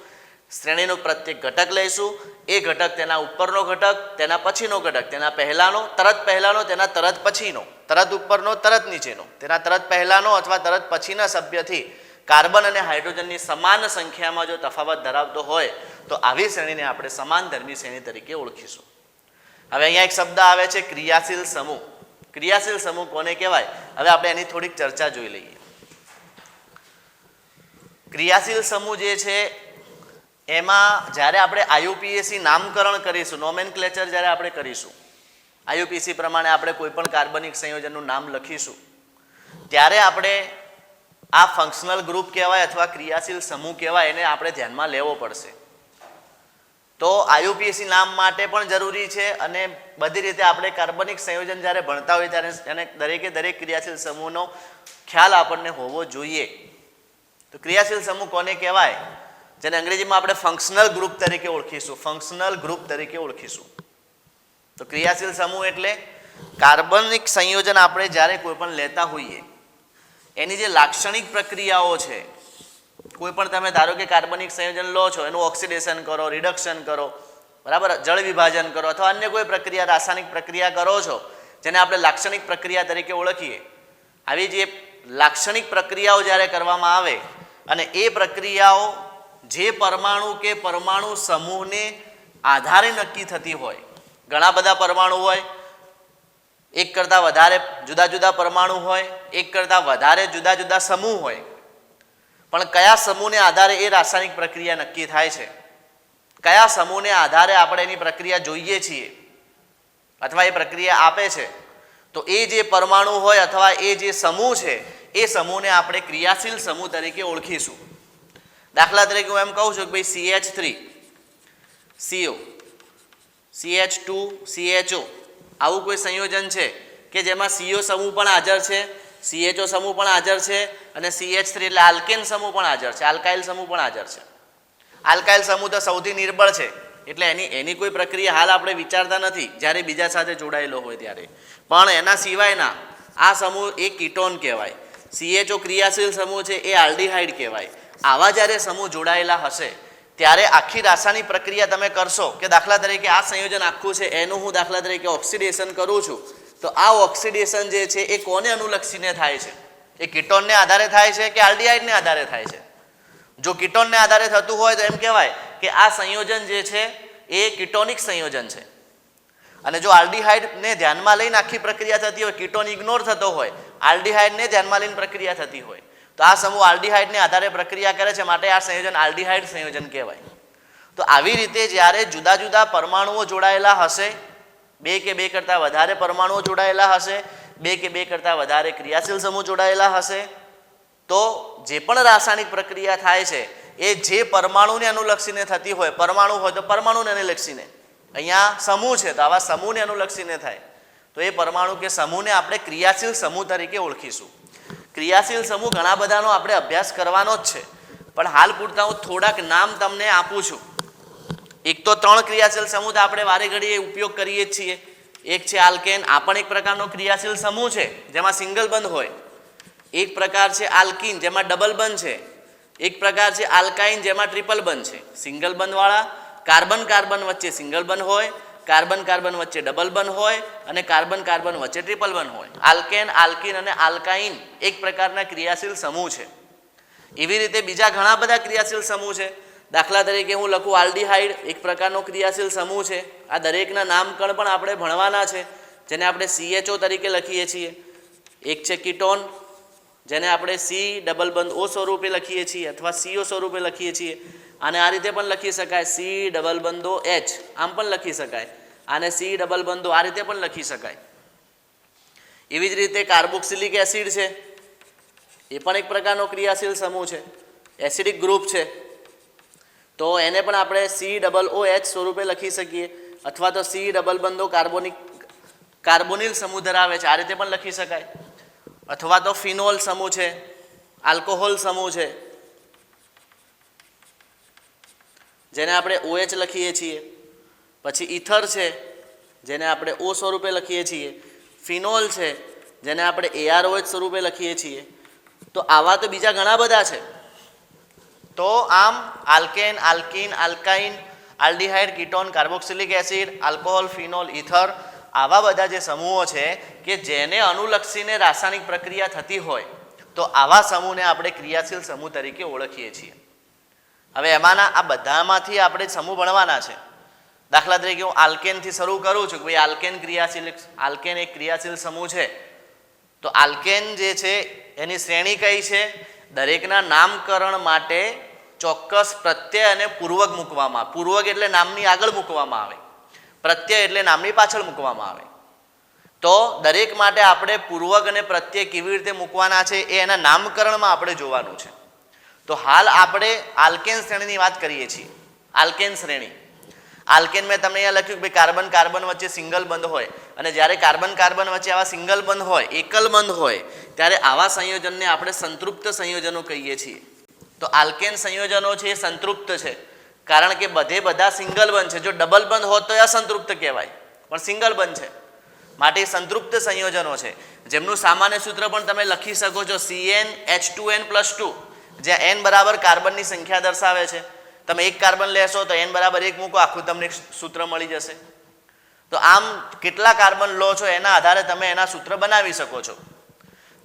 શ્રેણીનો પ્રત્યેક ઘટક લઈશું. એ ઘટક, તેના ઉપરનો ઘટક, તેના પછીનો ઘટક, તેના પહેલાનો, તેના તરત પછીનો, તરત ઉપરનો, તરત નીચેનો, તેના તરત પહેલાનો અથવા તરત પછીના સભ્યથી કાર્બન અને હાઇડ્રોજનની સમાન સંખ્યામાં જો તફાવત ધરાવતો હોય તો આવી શ્રેણીને આપણે સમાન ધર્મી શ્રેણી તરીકે ઓળખીશું. હવે અહીંયા એક શબ્દ આવે છે ક્રિયાશીલ સમૂહ. ક્રિયાશીલ સમૂહ કોને કહેવાય? હવે આપણે એની થોડીક ચર્ચા જોઈ લઈએ. ક્રિયાશીલ સમૂહ જે છે એમાં જ્યારે આપણે IUPAC નામકરણ કરીશું, નોમેનક્લેચર જ્યારે આપણે કરીશું, IUPAC પ્રમાણે આપણે કોઈ પણ કાર્બનિક સંયોજનનું નામ લખીશું ત્યારે આપણે આ ફંક્શનલ ગ્રુપ કહેવાય અથવા ક્રિયાશીલ સમૂહ કહેવાય એને આપણે ધ્યાનમાં લેવો પડશે. તો IUPAC નામ માટે પણ જરૂરી છે અને બધી રીતે આપણે કાર્બનિક સંયોજન જ્યારે ભણતા હોય ત્યારે એને દરેકે દરેક ક્રિયાશીલ સમૂહનો ખ્યાલ આપણને હોવો જોઈએ. તો ક્રિયાશીલ સમૂહ કોને કહેવાય? જેને અંગ્રેજીમાં આપણે ફંક્શનલ ગ્રુપ તરીકે ઓળખીશું. ફંક્શનલ ગ્રુપ તરીકે ઓળખીશું. તો ક્રિયાશીલ સમૂહ એટલે કાર્બનિક સંયોજન આપણે જ્યારે કોઈ પણ લેતા હોઈએ એની જે લાક્ષણિક પ્રક્રિયાઓ છે, કોઈ પણ તમે ધારો કે કાર્બનિક સંયોજન લો છો, એનું ઓક્સિડેશન કરો, રિડક્શન કરો, બરાબર, જળ વિભાજન કરો અથવા અન્ય કોઈ પ્રક્રિયા, રાસાયણિક પ્રક્રિયા કરો છો જેને આપણે લાક્ષણિક પ્રક્રિયા તરીકે ઓળખીએ. આવી જે લાક્ષણિક પ્રક્રિયાઓ જ્યારે કરવામાં આવે અને એ પ્રક્રિયાઓ જે પરમાણુ કે પરમાણુ સમૂહને આધારે નક્કી થતી હોય, ઘણા બધા પરમાણુ હોય, એક કરતાં વધારે જુદા જુદા પરમાણુ હોય, એક કરતાં વધારે જુદા જુદા સમૂહ હોય, પણ કયા સમૂહને આધારે એ રાસાયણિક પ્રક્રિયા નક્કી થાય છે, કયા સમૂહને આધારે આપણે એની પ્રક્રિયા જોઈએ છીએ અથવા એ પ્રક્રિયા આપે છે, તો એ જે પરમાણુ હોય અથવા એ જે સમૂહ છે એ સમૂહને આપણે ક્રિયાશીલ સમૂહ તરીકે ઓળખીશું. દાખલા તરીકે હું એમ કહું છું કે ભાઈ CH3 CO CH2 CHO આવું કોઈ સંયોજન છે કે જેમાં CO સમૂહ પણ હાજર છે, CHO સમૂહ પણ હાજર છે અને CH3 એટલે આલ્કેન સમૂહ પણ હાજર છે, આલ્કાઇલ સમૂહ પણ હાજર છે. આલ્કાઇલ સમૂહ તો સૌથી નિર્બળ છે એટલે એની કોઈ પ્રક્રિયા હાલ આપણે વિચારતા નથી જ્યારે બીજા સાથે જોડાયેલો હોય ત્યારે, પણ એના સિવાયના આ સમૂહ એ કીટોન કહેવાય. CHO ક્રિયાશીલ સમૂહ છે એ આલ્ડીહાઇડ કહેવાય. આવા જ્યારે સમૂહ જોડાયેલા હશે ત્યારે આખી રાસાયણિક પ્રક્રિયા તમે કરશો કે દાખલા તરીકે આ સંયોજન આખું છે એનું હું દાખલા તરીકે ઓક્સિડેશન કરું છું, તો આ ઓક્સિડેશન જે છે એ કોને અનુલક્ષીને થાય છે? એ કીટોનને આધારે થાય છે કે આલ્ડીહાઇડને આધારે થાય છે? જો કીટોનને આધારે થતું હોય તો એમ કહેવાય કે આ સંયોજન જે છે એ કીટોનિક સંયોજન છે. અને જો આલ્ડીહાઇડને ધ્યાનમાં લઈને આખી પ્રક્રિયા થતી હોય, કીટોન ઇગ્નોર થતો હોય, આલ્ડીહાઇડને ધ્યાનમાં લઈને પ્રક્રિયા થતી હોય, તો આ સમૂહ આલ્ડીહાઇડને આધારે પ્રક્રિયા કરે છે, માટે આ સંયોજન આલ્ડીહાઇડ સંયોજન કહેવાય. તો આવી રીતે જ્યારે જુદા જુદા પરમાણુઓ જોડાયેલા હશે, બે કે બે કરતાં વધારે પરમાણુઓ જોડાયેલા હશે, બે કે બે કરતાં વધારે ક્રિયાશીલ સમૂહ જોડાયેલા હશે, તો જે પણ રાસાયણિક પ્રક્રિયા થાય છે એ જે પરમાણુને અનુલક્ષીને થતી હોય, પરમાણુ હોય તો પરમાણુને અનુલક્ષીને, અહીંયા સમૂહ છે તો આવા સમૂહને અનુલક્ષીને થાય, તો એ પરમાણુ કે સમૂહને આપણે ક્રિયાશીલ સમૂહ તરીકે ઓળખીશું. ક્રિયાશીલ સમૂહ ઘણા બધાનો આપણે અભ્યાસ કરવાનો જ છે, પણ હાલ પૂરતા હું થોડાક નામ તમને આપું છું. એક તો 3 ક્રિયાશીલ સમૂહ આપણે વારે ઘડીએ ઉપયોગ કરીએ જ છીએ. એક છે આલ્કેન, આ પણ એક પ્રકારનો ક્રિયાશીલ સમૂહ છે જેમાં સિંગલ બંધ હોય. એક પ્રકાર છે આલ્કીન જેમાં ડબલ બંધ છે. એક પ્રકાર છે આલ્કાઇન જેમાં ટ્રિપલ બંધ છે. સિંગલ બંધવાળા કાર્બન કાર્બન વચ્ચે સિંગલ બંધ હોય, કાર્બન કાર્બન વચ્ચે ડબલ બંધ હોય અને કાર્બન કાર્બન વચ્ચે ટ્રિપલ બંધ હોય. આલ્કેન, આલ્કીન અને આલ્કાઇન એક પ્રકારના ક્રિયાશીલ સમૂહ છે. એવી રીતે બીજા ઘણા બધા ક્રિયાશીલ સમૂહ છે. દાખલા તરીકે હું લખું આલ્ડીહાઇડ એક પ્રકારનો ક્રિયાશીલ સમૂહ છે. આ દરેકના નામકરણ પણ આપણે ભણવાના છે, જેને આપણે CHO તરીકે લખીએ છીએ. એક છે કીટોન જેને આપણે C ડબલ બંધ O સ્વરૂપે લખીએ છીએ અથવા CO સ્વરૂપે લખીએ છીએ. આને આ રીતે પણ લખી શકાય, C ડબલ બંધો H આમ પણ લખી શકાય. આને C ડબલ બંધો આ રીતે પણ લખી શકાય. એવી જ રીતે કાર્બોક્સિલિક એસિડ છે, એ પણ એક પ્રકારનો ક્રિયાશીલ સમૂહ છે, એસિડિક ગ્રુપ છે, તો એને પણ આપણે COOH સ્વરૂપે લખી શકીએ અથવા તો C ડબલ બંધો કાર્બોનિલ સમૂહ ધરાવે છે, આ રીતે પણ લખી શકાય. અથવા તો ફિનોલ સમૂહ છે, આલ્કોહોલ સમૂહ છે જેને આપણે OH લખીએ છીએ. પછી ઇથર છે જેને આપણે O સ્વરૂપે લખીએ છીએ. ફિનોલ છે જેને આપણે AROH સ્વરૂપે લખીએ છીએ. તો આવા તો બીજા ઘણા બધા છે. તો આમ alkane, alkene, alkyne, aldehyde, ketone, carboxylic acid, alcohol, phenol, ether, આવા બધા જે સમૂહો છે કે જેને અનુલક્ષીને રાસાયણિક પ્રક્રિયા થતી હોય, તો આવા સમૂહને આપણે ક્રિયાશીલ સમૂહ તરીકે ઓળખીએ છીએ. હવે એમાંના આ બધામાંથી આપણે સમૂહ ભણવાના છે. દાખલા તરીકે હું આલ્કેનથી શરૂ કરું છું કે ભાઈ આલ્કેન એક ક્રિયાશીલ સમૂહ છે. તો આલ્કેન જે છે એની શ્રેણી કઈ છે? દરેકના નામકરણ માટે ચોક્કસ પ્રત્યય અને પૂર્વક મૂકવામાં આવે. પૂર્વક એટલે નામની આગળ મૂકવામાં આવે, પ્રત્યય એટલે નામની પાછળ મૂકવામાં આવે. તો દરેક માટે આપણે પૂર્વક અને પ્રત્યય કેવી રીતે મૂકવાના છે એ એના નામકરણમાં આપણે જોવાનું છે. તો હાલ આપણે આલ્કેન શ્રેણીની વાત કરીએ છીએ. આલ્કેન શ્રેણી, આલ્કેન મેં તમને અહીંયા લખ્યું કે કાર્બન કાર્બન વચ્ચે સિંગલ બંધ હોય, અને જ્યારે કાર્બન કાર્બન વચ્ચે આવા સિંગલ બંધ હોય, એકલ બંધ હોય, ત્યારે આવા સંયોજનને આપણે સંતૃપ્ત સંયોજનો કહીએ છીએ. તો આલ્કેન સંયોજનો છે એ સંતૃપ્ત છે, કારણ કે બધા સિંગલ બંધ છે. જો ડબલ બંધ હોત તો એ અસંતૃપ્ત કહેવાય, પણ સિંગલ બંધ છે માટે સંતૃપ્ત સંયોજનો છે, જેમનું સામાન્ય સૂત્ર પણ તમે લખી શકો છો CnH2n+2, જ્યાં n બરાબર કાર્બનની સંખ્યા દર્શાવે છે. તમે એક કાર્બન લેશો તો n બરાબર 1 મૂકો, આખું તમને સૂત્ર મળી જશે. તો આમ કેટલા કાર્બન લો છો એના આધારે તમે એના સૂત્ર બનાવી શકો છો.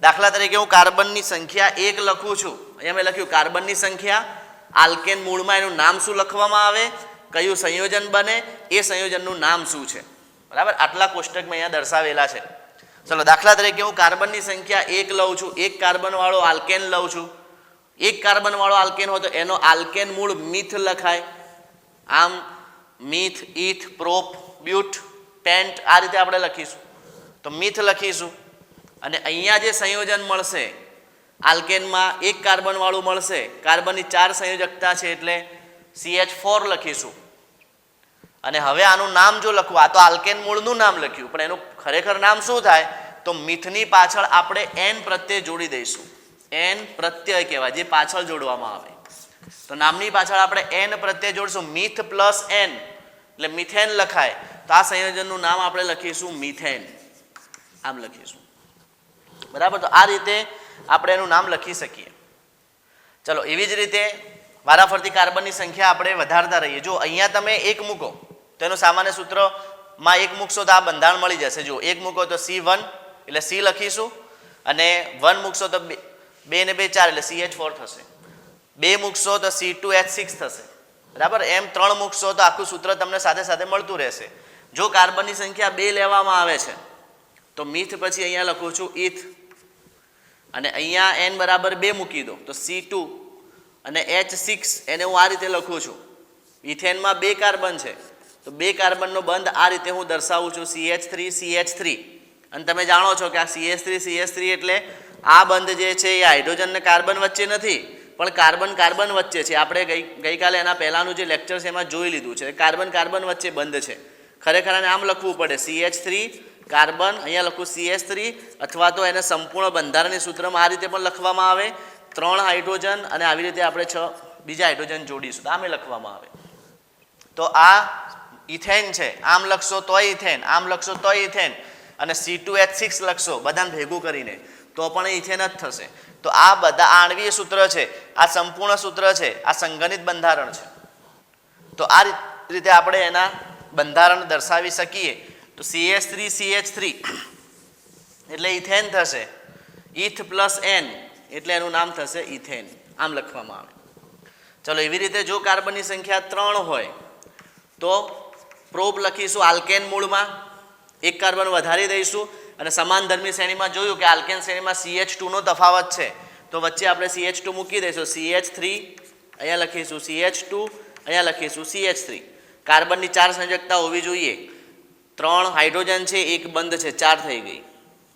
દાખલા તરીકે હું કાર્બનની સંખ્યા 1 લખું છું. અહીંયા મેં લખ્યું કાર્બનની સંખ્યા, આલ્કેન મૂળમાં એનું નામ શું લખવામાં આવે, કયું સંયોજન બને, એ સંયોજનનું નામ શું છે. બરાબર, આટલા કોષ્ટક મેં અહીંયા દર્શાવેલા છે. ચલો દાખલા તરીકે હું કાર્બનની સંખ્યા 1 લઉં છું, એક કાર્બનવાળો આલ્કેન લઉં છું. એક કાર્બનવાળો આલ્કેન હોય તો એનો આલ્કેન મૂળ મિથ લખાય. આમ મિથ, ઇથ, પ્રોપ, બ્યુટ, પેન્ટ આ રીતે આપણે લખીશું. તો મિથ લખીશું અને અહીંયા જે સંયોજન મળશે આલ્કેનમાં એક કાર્બનવાળું મળશે, કાર્બનની 4 સંયોજકતા છે એટલે CH4 લખીશું. અને હવે આનું નામ જો લખવું, આ તો આલ્કેન મૂળનું નામ લખ્યું, પણ એનું ખરેખર નામ શું થાય તો મિથની પાછળ આપણે n પ્રત્યય જોડી દઈશું. n પ્રત્યય કહેવાય જે પાછળ જોડવામાં આવે. તો નામની પાછળ આપણે n પ્રત્યય જોડશું, મિથ પ્લસ n એટલે મિથેન લખાય. તો આ સંયોજનનું નામ આપણે લખીશું મિથેન, આમ લખીશું. બરાબર, તો આ રીતે આપણે એનું નામ લખી શકીએ. ચલો એવી જ રીતે વારાફરતી કાર્બનની સંખ્યા આપણે વધારતા રહીએ. જો અહીંયા તમે 1 મૂકો તો એનું સામાન્ય સૂત્રમાં 1 મૂકશો તો આ બંધારણ મળી જશે. જો 1 મૂકો તો C1 એટલે C લખીશું, અને 1 મૂકશો તો 2 ને 2 4 એટલે CH4 થશે. 2 મૂકશો તો C2H6 થશે. બરાબર, એમ 3 મૂકશો તો આખું સૂત્ર તમને સાથે સાથે મળતું રહેશે. જો કાર્બનની સંખ્યા 2 લેવામાં આવે છે તો મિથ પછી અહીંયા લખું છું ઇથ, અને અહીંયા n બરાબર 2 મૂકી દો તો C2 અને H6 એને હું આ રીતે લખું છું. ઇથેનમાં 2 કાર્બન છે તો 2 કાર્બનનો બંધ આ રીતે હું દર્શાવું છું CH3CH3. અને તમે જાણો છો કે આ CH3CH3 એટલે આ બંધ જે છે એ હાઇડ્રોજન અને કાર્બન વચ્ચે નથી, પણ કાર્બન કાર્બન વચ્ચે છે. આપણે ગઈકાલે એના પહેલાંનું જે લેક્ચર છે એમાં જોઈ લીધું છે, કાર્બન કાર્બન વચ્ચે બંધ છે. ખરેખર આને આમ લખવું પડે CH3 કાર્બન, અહીંયા લખું CH3, અથવા તો એને સંપૂર્ણ બંધારણની સૂત્રમાં આ રીતે પણ લખવામાં આવે, 3 હાઇડ્રોજન અને આવી રીતે આપણે 6 બીજા હાઇડ્રોજન જોડીશું તો આમે લખવામાં આવે. તો આ ઇથેન છે, આમ લખશો તોય ઇથેન, આમ લખશો તોય ઇથેન, અને C2H6 લખશો બધાને ભેગું કરીને તો પણ ઇથેન જ થશે. તો આ બધા આણ્વીય સૂત્ર છે, આ સંપૂર્ણ સૂત્ર છે, આ સંગઠિત બંધારણ છે. તો આ રીતે આપણે એના બંધારણ દર્શાવી શકીએ. તો CH3CH3 એટલે ઇથેન થશે, ઇથ પ્લસ n એટલે એનું નામ થશે ઇથેન, આમ લખવામાં આવે. ચલો એવી રીતે જો કાર્બનની સંખ્યા 3 હોય તો પ્રોપ લખીશું આલ્કેન મૂળમાં, 1 કાર્બન વધારી દઈશું, અને સમાન ધર્મી શ્રેણીમાં જોયું કે આલ્કેન શ્રેણીમાં CH2 નો તફાવત છે તો વચ્ચે આપણે CH2 મૂકી દઈશું. CH3 અહીંયા લખીશું, CH2 અહીંયા લખીશું, CH3. કાર્બનની 4 સંયોજકતા હોવી જોઈએ. 3 હાઇડ્રોજન છે, 1 બંધ છે, 4 થઈ ગઈ.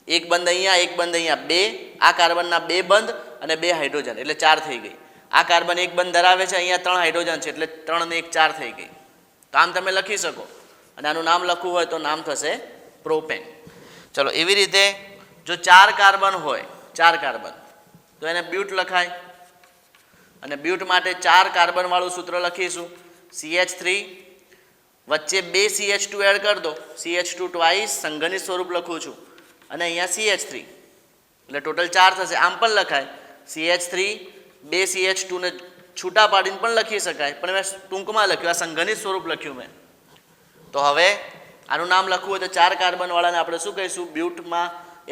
1 બંધ અહીંયા, 1 બંધ અહીંયા, 2 આ કાર્બનના 2 બંધ અને 2 હાઇડ્રોજન એટલે 4 થઈ ગઈ. આ કાર્બન 1 બંધ ધરાવે છે, અહીંયા 3 હાઇડ્રોજન છે એટલે 3 ને 1 4 થઈ ગઈ. તો આમ તમે લખી શકો, અને આનું નામ લખવું હોય તો નામ થશે પ્રોપેન. ચલો એવી રીતે જો 4 કાર્બન હોય, 4 કાર્બન તો એને બ્યુટ લખાય, અને બ્યુટ માટે 4 કાર્બન વાળું સૂત્ર લખીશું. CH3 વચ્ચે 2 CH2 એડ કરી દો, CH2 ટ્વાઇસ સંગઠિત સ્વરૂપ લખું છું, અને અહીંયા CH3 એટલે ટોટલ 4 થશે. આમ પણ લખાય CH3 2 CH2 ને છૂટા પાડીને પણ લખી શકાય, પણ મેં ટૂંકમાં લખ્યું, આ સંગઠિત સ્વરૂપ લખ્યું મેં. તો હવે આનું નામ લખવું હોય તો 4 કાર્બન વાળાને આપણે શું કહીશું, બ્યુટમાં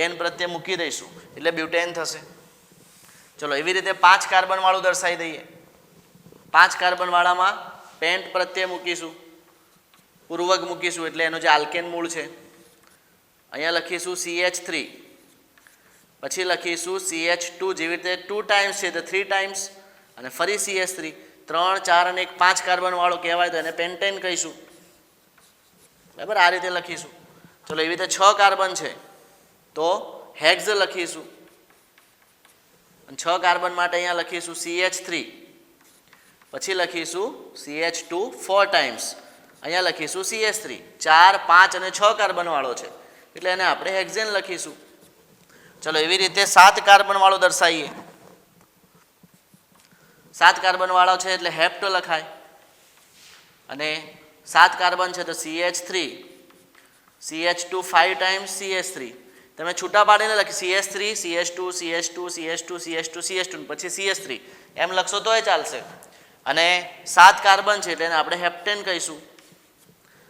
n પ્રત્યય મૂકી દઈશું એટલે બ્યુટેન થશે. ચલો એવી રીતે 5 કાર્બન વાળું દર્શાવી દઈએ. 5 કાર્બન વાળામાં પેન્ટ પ્રત્યય મૂકીશું, પૂર્વક મૂકીશું એટલે એનો જે આલ્કેન મૂળ છે. અહીંયા લખીશું CH3, પછી લખીશું CH2, જેવી રીતે 2 ટાઈમ્સ છે તો 3 ટાઈમ્સ, અને ફરી CH3. 3 4 અને 1 5 કાર્બન વાળો કહેવાય તો એને પેન્ટેન કહીશું. બરાબર, આ રીતે લખીશું. ચલો એવી રીતે 6 કાર્બન છે તો હેક્ઝ લખીશું, અને 6 કાર્બન માટે અહીંયા લખીશું CH3, પછી લખીશું CH2 4 ટાઈમ્સ, અહીંયા લખીશું CH3. 4 5 અને 6 કાર્બન વાળો છે એટલે એને આપણે હેક્ઝેન લખીશું. ચલો એવી રીતે 7 કાર્બન વાળો દર્શાવીએ. 7 કાર્બનવાળો છે એટલે હેપ્ટ લખાય, અને 7 કાર્બન છે તો CH3 CH2 5 ટાઈમ્સ CH3 તમે છૂટા પાડીને લખી CH3 CH2 CH2 CH2 CH2 CH2 પછી CH3 એમ લખશો તોય ચાલશે, અને 7 કાર્બન છે એટલે એને આપણે હેપ્ટેન કહીશું.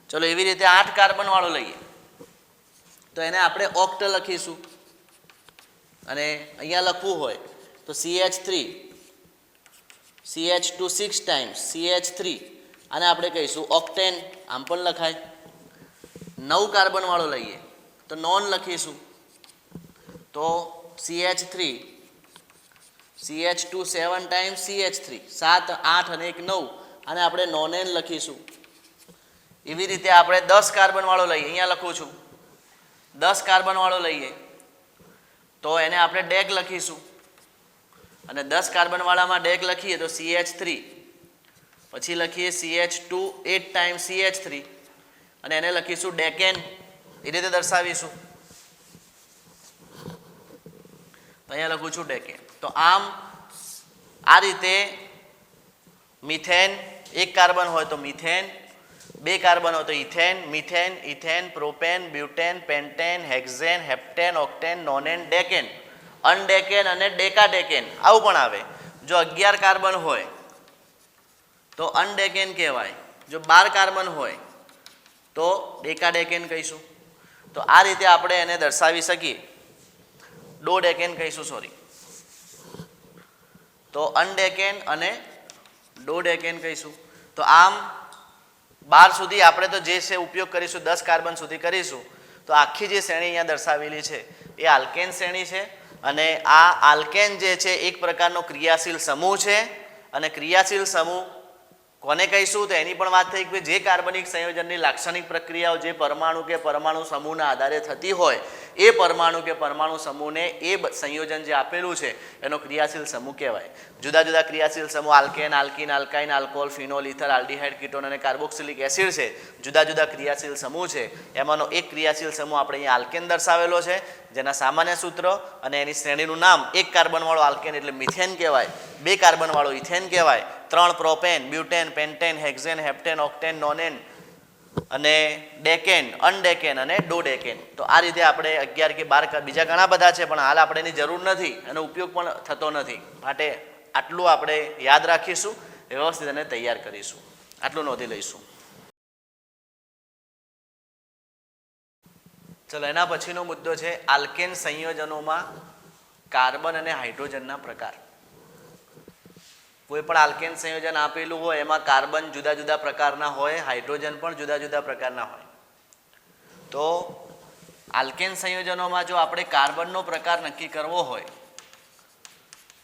ચલો એવી રીતે 8 કાર્બન વાળો લઈએ તો એને આપણે ઓક્ટ લખીશું, અને અહીંયા લખવું હોય તો CH3 CH2 6 ટાઈમ્સ CH3 આને આપણે કહીશું ઓક્ટેન, આમ પણ લખાય. 9 કાર્બન વાળો લઈએ તો નોન લખીશું, તો CH3 CH2 7 ટાઈમ્સ CH3 7 8 અને 1 9 આને આપણે નોનેન લખીશું. એવી રીતે આપણે 10 કાર્બન વાળો લઈએ, અહીંયા લખું છું 10 કાર્બન વાળો લઈએ તો એને આપણે ડેક લખીશું, અને 10 કાર્બન વાળામાં ડેક લખીએ તો CH3 પછી લખીએ CH2 8 ટાઈમ્સ CH3 અને એને લખીશું ડેકેન, એ રીતે દર્શાવીશું. તો અહીંયા લખું છું ડેકેન. તો આમ આ રીતે મિથેન 1 કાર્બન હોય તો મિથેન, 2 કાર્બન હોય તો ethane, methane, ethane, propane, butane, pentane, hexane, heptane, octane, nonane, decane, undecane અને ડેકાડેકેન આવું પણ આવે. જો 11 કાર્બન હોય તો અનડેકેન કહેવાય, જો 12 કાર્બન હોય તો ડેકાડેકેન કહીશું. તો આ રીતે આપણે એને દર્શાવી શકીએ. ડોડેકેન કહીશું, સોરી, તો અનડેકેન અને ડોડેકેન કહીશું. તો આમ 12 સુધી આપણે તો જે છે ઉપયોગ કરીશું, 10 કાર્બન સુધી કરીશું. તો આખી જે શ્રેણી અહીંયા દર્શાવેલી છે એ આલ્કેન શ્રેણી છે, અને આ આલ્કેન જે છે એક પ્રકારનો ક્રિયાશીલ સમૂહ છે, અને ક્રિયાશીલ સમૂહ કોને કહીશું તો એની પણ વાત થઈ કે જે કાર્બનિક સંયોજનની લાક્ષણિક પ્રક્રિયાઓ જે પરમાણુ કે પરમાણુ સમૂહના આધારે થતી હોય એ પરમાણુ કે પરમાણુ સમૂહને એ સંયોજન જે આપેલું છે એનો ક્રિયાશીલ સમૂહ કહેવાય. જુદા જુદા ક્રિયાશીલ સમૂહ alkane, alkene, alkyne, alcohol, phenol, ether, aldehyde, ketone અને કાર્બોક્સિલિક એસિડ છે. જુદા જુદા ક્રિયાશીલ સમૂહ છે, એમાંનો એક ક્રિયાશીલ સમૂહ આપણે અહીંયા આલ્કેન દર્શાવેલો છે, જેના સામાન્ય સૂત્ર અને એની શ્રેણીનું નામ 1 કાર્બનવાળો આલ્કેન એટલે મિથેન કહેવાય, 2 કાર્બનવાળો ઇથેન કહેવાય, 3 propane, butane, pentane, hexane, heptane, octane, nonane અને ડેકેન, અનડેકેન અને ડોડેકેન. તો આ રીતે આપણે 11 કે 12 બીજા ઘણા બધા છે, પણ હાલ આપણે એની જરૂર નથી, એનો ઉપયોગ પણ થતો નથી, માટે આટલું આપણે યાદ રાખીશું, વ્યવસ્થિત એને તૈયાર કરીશું, આટલું નોંધી લઈશું. ચલો એના પછીનો મુદ્દો છે આલ્કેન સંયોજનોમાં કાર્બન અને હાઇડ્રોજનના પ્રકાર. કોઈ પણ આલ્કેન સંયોજન આપેલું હોય એમાં કાર્બન જુદા જુદા પ્રકારના હોય, હાઇડ્રોજન પણ જુદા જુદા પ્રકારના હોય. તો આલ્કેન સંયોજનોમાં જો આપણે કાર્બનનો પ્રકાર નક્કી કરવો હોય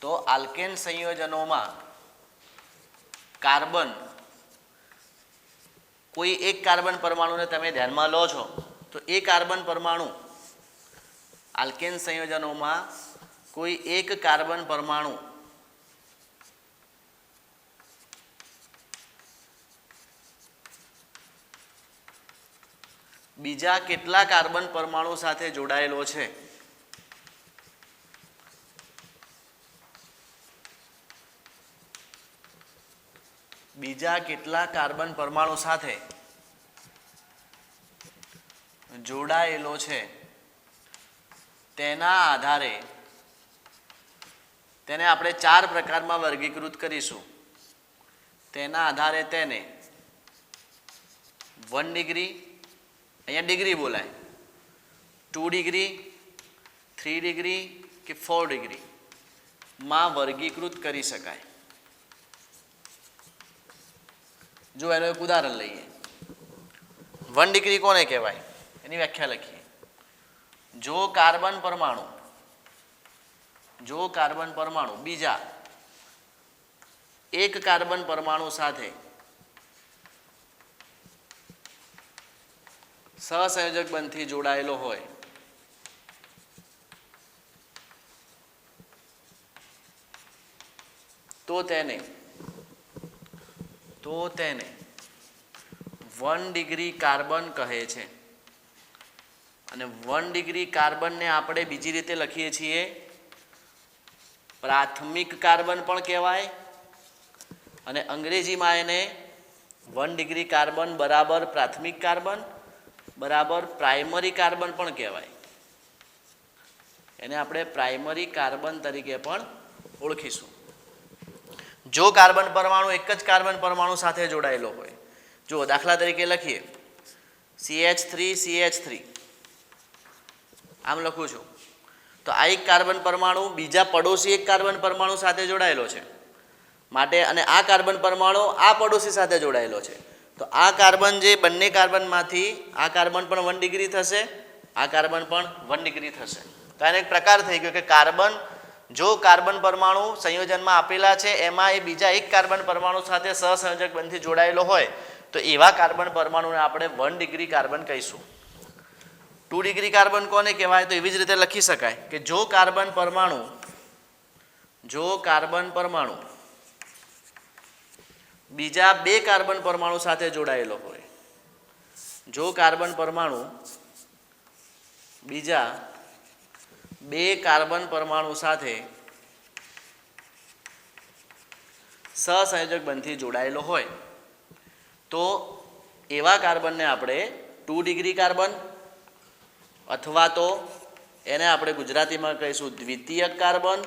તો આલ્કેન સંયોજનોમાં કાર્બન, કોઈ એક કાર્બન પરમાણુને તમે ધ્યાનમાં લો છો તો એ કાર્બન પરમાણુ આલ્કેન સંયોજનોમાં કોઈ એક કાર્બન પરમાણુ બીજા કેટલા કાર્બન પરમાણુ સાથે જોડાયેલો છે. બીજા કેટલા કાર્બન પરમાણુ સાથે જોડાયેલો છે તેના આધારે તેને આપણે 4 પ્રકારમાં વર્ગીકૃત કરીશું. તેના આધારે તેને 1 ડિગ્રી, અહીંયા ડિગ્રી બોલાય, 2 ડિગ્રી, 3 ડિગ્રી કે 4 ડિગ્રી માં વર્ગીકૃત કરી શકાય. જો એનું એક ઉદાહરણ લઈએ. 1 ડિગ્રી કોને કહેવાય એની વ્યાખ્યા લખીએ. જો કાર્બન પરમાણુ બીજા એક કાર્બન પરમાણુ સાથે સહસંયોજક બંધથી જોડાયેલો હોય તો તેને 1 ડિગ્રી કાર્બન કહે છે. અને 1 ડિગ્રી કાર્બનને આપણે બીજી રીતે લખીએ છીએ, પ્રાથમિક કાર્બન પણ કહેવાય અને અંગ્રેજીમાં એને 1 ડિગ્રી કાર્બન બરાબર પ્રાથમિક કાર્બન બરાબર પ્રાઇમરી કાર્બન પણ કહેવાય. એને આપણે પ્રાઇમરી કાર્બન તરીકે પણ ઓળખીશું. જો કાર્બન પરમાણુ એક જ કાર્બન પરમાણુ સાથે જોડાયેલો હોય, જો દાખલા તરીકે લખીએ CH3 આમ લખું છું, તો આ એક કાર્બન પરમાણુ બીજા પડોશી એક કાર્બન પરમાણુ સાથે જોડાયેલો છે માટે, અને આ કાર્બન પરમાણુ આ પડોશી સાથે જોડાયેલો છે, તો આ કાર્બન જે બંને કાર્બનમાંથી આ કાર્બન પણ 1 ડિગ્રી થશે, આ કાર્બન પણ 1 ડિગ્રી થશે. તો આનો એક પ્રકાર થઈ ગયો કે કાર્બન, જો કાર્બન પરમાણુ સંયોજનમાં આપેલા છે એમાં એ બીજા એક કાર્બન પરમાણુ સાથે સહસંયોજક બંધથી જોડાયેલો હોય તો એવા કાર્બન પરમાણુને આપણે 1 ડિગ્રી કાર્બન કહીશું. 2 ડિગ્રી કાર્બન કોને કહેવાય? તો એવી જ રીતે લખી શકાય કે જો કાર્બન પરમાણુ બીજા બે કાર્બન પરમાણુ સાથે જોડાયેલો હોય, જો કાર્બન પરમાણુ બીજા બે કાર્બન પરમાણુ સાથે સહસંયોજક બંધથી જોડાયેલો હોય તો એવા કાર્બનને આપણે 2 ડિગ્રી કાર્બન, અથવા તો એને આપણે ગુજરાતીમાં કહીશું દ્વિતીયક કાર્બન,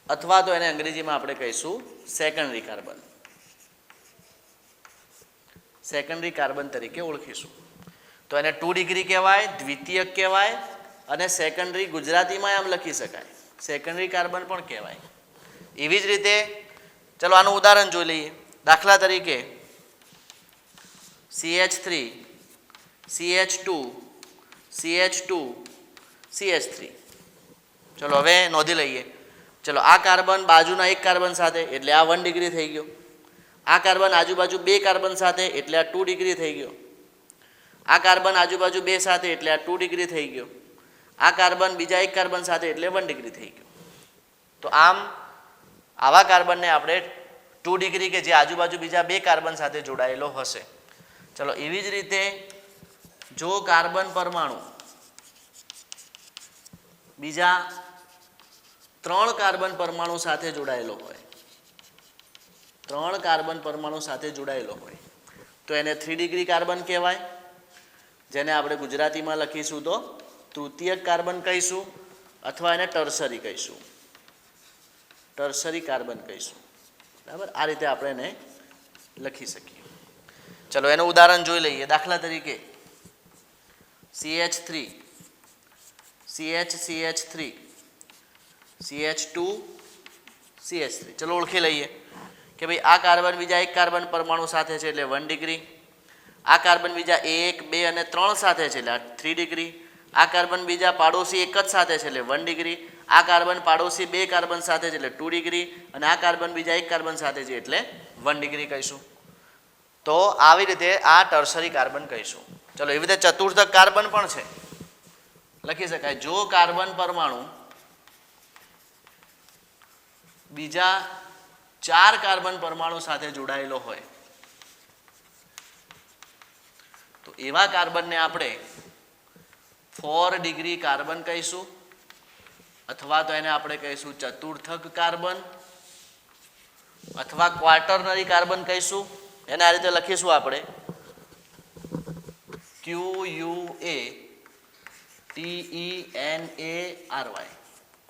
અથવા તો એને અંગ્રેજીમાં આપણે કહીશું સેકન્ડરી કાર્બન. સેકન્ડરી કાર્બન તરીકે ઓળખીશું. તો એને 2 ડિગ્રી કહેવાય, દ્વિતીયક કહેવાય, અને સેકન્ડરી ગુજરાતીમાં આમ લખી શકાય, સેકન્ડરી કાર્બન પણ કહેવાય. એવી જ રીતે ચલો આનું ઉદાહરણ જોઈ લઈએ. દાખલા તરીકે CH3 CH2 CH2 CH3. ચલો હવે નોંધી લઈએ. ચલો આ કાર્બન બાજુના એક કાર્બન સાથે એટલે આ 1 ડિગ્રી થઈ ગયો, આ કાર્બન આજુબાજુ બે કાર્બન સાથે એટલે આ 2 ડિગ્રી થઈ ગયો, આ કાર્બન આજુબાજુ બે સાથે એટલે આ 2 ડિગ્રી થઈ ગયો, આ કાર્બન બીજા એક કાર્બન સાથે એટલે 1 ડિગ્રી થઈ ગયો. તો આમ આવા કાર્બનને આપણે 2 ડિગ્રી કે જે આજુબાજુ બીજા બે કાર્બન સાથે જોડાયેલો હશે. ચલો એવી જ રીતે જો કાર્બન પરમાણુ બીજા 3 કાર્બન પરમાણુ સાથે જોડાયેલો હોય, 3 કાર્બન પરમાણુ સાથે જોડાયેલો હોય તો એને 3 ડિગ્રી કાર્બન કહેવાય, જેને આપણે ગુજરાતીમાં લખીશું તો તૃતીયક કાર્બન કહીશું, અથવા એને ટર્સરી કહીશું, ટર્સરી કાર્બન કહીશું. બરાબર, આ રીતે આપણે એને લખી શકીએ. ચલો એનું ઉદાહરણ જોઈ લઈએ. દાખલા તરીકે CH3 CH3 CH2 CH3. ચલો ઓળખી લઈએ કે ભાઈ આ કાર્બન બીજા એક કાર્બન પરમાણુ સાથે છે એટલે 1 ડિગ્રી, આ કાર્બન બીજા 1, 2 અને 3 સાથે છે એટલે 3 ડિગ્રી, આ કાર્બન બીજા પાડોશી એક જ સાથે છે એટલે 1 ડિગ્રી, આ કાર્બન પાડોશી બે કાર્બન સાથે છે એટલે 2 ડિગ્રી, અને આ કાર્બન બીજા એક કાર્બન સાથે છે એટલે 1 ડિગ્રી કહીશું. તો આવી રીતે આ ટર્સરી કાર્બન કહીશું. ચલો એવી રીતે ચતુર્થક કાર્બન પણ છે, લખી શકાય. જો કાર્બન પરમાણુ બીજા 4 કાર્બન પરમાણુ સાથે જોડાયેલો હોય તો એવા કાર્બનને આપણે 4 ડિગ્રી કાર્બન કહીશું, અથવા તો એને આપણે કહીશું ચતુર્થક કાર્બન, અથવા ક્વાર્ટરનરી કાર્બન કહીશું. એને આ રીતે લખીશું આપણે QUATENARY,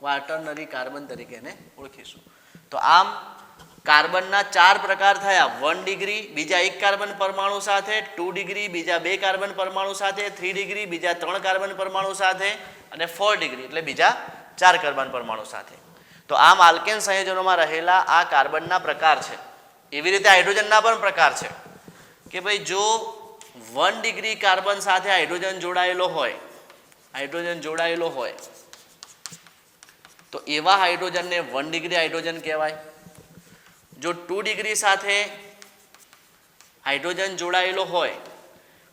ક્વાર્ટરનરી કાર્બન તરીકે એને ઓળખીશું. તો આમ કાર્બનના 4 પ્રકાર થયા: 1 ડિગ્રી બીજા એક કાર્બન પરમાણુ સાથે, 2 ડિગ્રી બીજા બે કાર્બન પરમાણુ સાથે, 3 ડિગ્રી બીજા 3 કાર્બન પરમાણુ સાથે, અને 4 ડિગ્રી એટલે બીજા 4 કાર્બન પરમાણુ સાથે. તો આમ આલ્કેન સંયોજનોમાં રહેલા આ કાર્બનના પ્રકાર છે. એવી રીતે હાઇડ્રોજનના પણ પ્રકાર છે કે ભાઈ જો 1 ડિગ્રી કાર્બન સાથે હાઇડ્રોજન જોડાયેલો હોય તો એવા હાઇડ્રોજનને 1 ડિગ્રી હાઇડ્રોજન કહેવાય. જો 2 ડિગ્રી સાથે હાઇડ્રોજન જોડાયેલો હોય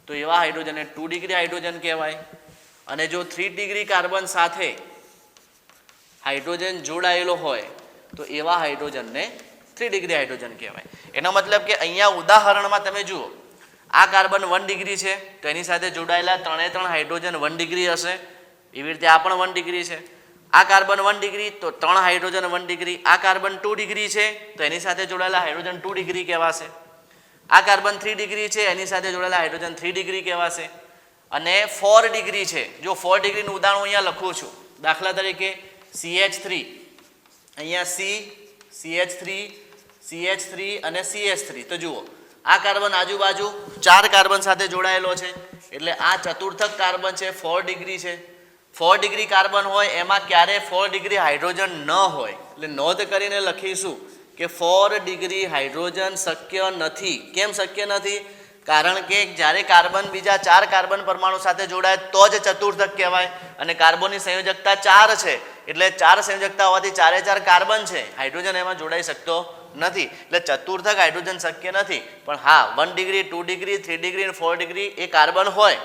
તો એવા હાઇડ્રોજનને 2 ડિગ્રી હાઇડ્રોજન કહેવાય. અને જો 3 ડિગ્રી કાર્બન સાથે હાઇડ્રોજન જોડાયેલો હોય તો એવા હાઇડ્રોજનને 3 ડિગ્રી હાઇડ્રોજન કહેવાય. એનો મતલબ કે અહીંયા ઉદાહરણમાં તમે જુઓ, આ કાર્બન 1 ડિગ્રી છે તો એની સાથે જોડાયેલા 3 હાઇડ્રોજન 1 ડિગ્રી હશે. એવી રીતે આ પણ 1 ડિગ્રી છે. આ કાર્બન 1 ડિગ્રી તો 3 હાઇડ્રોજન 1 ડિગ્રી, આ કાર્બન 2 ડિગ્રી છે તો એની સાથે જોડાયેલા હાઇડ્રોજન 2 ડિગ્રી કહેવાશે, આ કાર્બન 3 ડિગ્રી છે એની સાથે જોડાયેલા હાઇડ્રોજન 3 ડિગ્રી કહેવાશે, અને 4 ડિગ્રી છે, જો 4 ડિગ્રીનું ઉદાહરણ અહીંયા લખું છું, દાખલા તરીકે CH3, અહીંયા CH3 અને CH3, તો જુઓ આ કાર્બન આજુબાજુ 4 કાર્બન સાથે જોડાયેલો છે એટલે આ ચતુર્થક કાર્બન છે 4 ડિગ્રી છે, 4 ડિગ્રી કાર્બન હોય એમાં ક્યારે 4 ડિગ્રી હાઇડ્રોજન ન હોય, એટલે નોંધ કરીને લખીશું કે 4 ડિગ્રી હાઇડ્રોજન શક્ય નથી. કેમ શક્ય નથી? કારણ કે જ્યારે કાર્બન બીજા 4 કાર્બન પરમાણુ સાથે જોડાય તો જ ચતુર્થક કહેવાય, અને કાર્બનની સંયોજકતા 4 છે એટલે 4 સંયોજકતા હોવાથી 4 કાર્બન છે, હાઇડ્રોજન એમાં જોડાઈ શકતો નથી, એટલે ચતુર્થક હાઇડ્રોજન શક્ય નથી. પણ હા 1 ડિગ્રી 2 ડિગ્રી 3 ડિગ્રી અને 4 ડિગ્રી એ કાર્બન હોય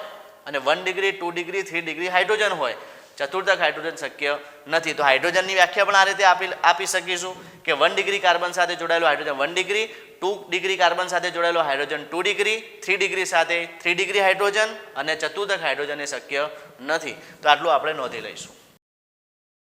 અને 1 ડિગ્રી 2 ડિગ્રી 3 ડિગ્રી હાઇડ્રોજન હોય, ચતુર્થક હાઇડ્રોજન શક્ય નથી. તો હાઇડ્રોજનની વ્યાખ્યા પણ આ રીતે આપી શકીશું કે 1 ડિગ્રી કાર્બન સાથે જોડાયેલો હાઇડ્રોજન 1 ડિગ્રી, 2 ડિગ્રી કાર્બન સાથે જોડાયેલો હાઇડ્રોજન 2 ડિગ્રી, 3 ડિગ્રી સાથે 3 ડિગ્રી હાઇડ્રોજન, અને ચતુર્થક હાઇડ્રોજન એ શક્ય નથી. તો આટલું આપણે નોંધી લઈશું.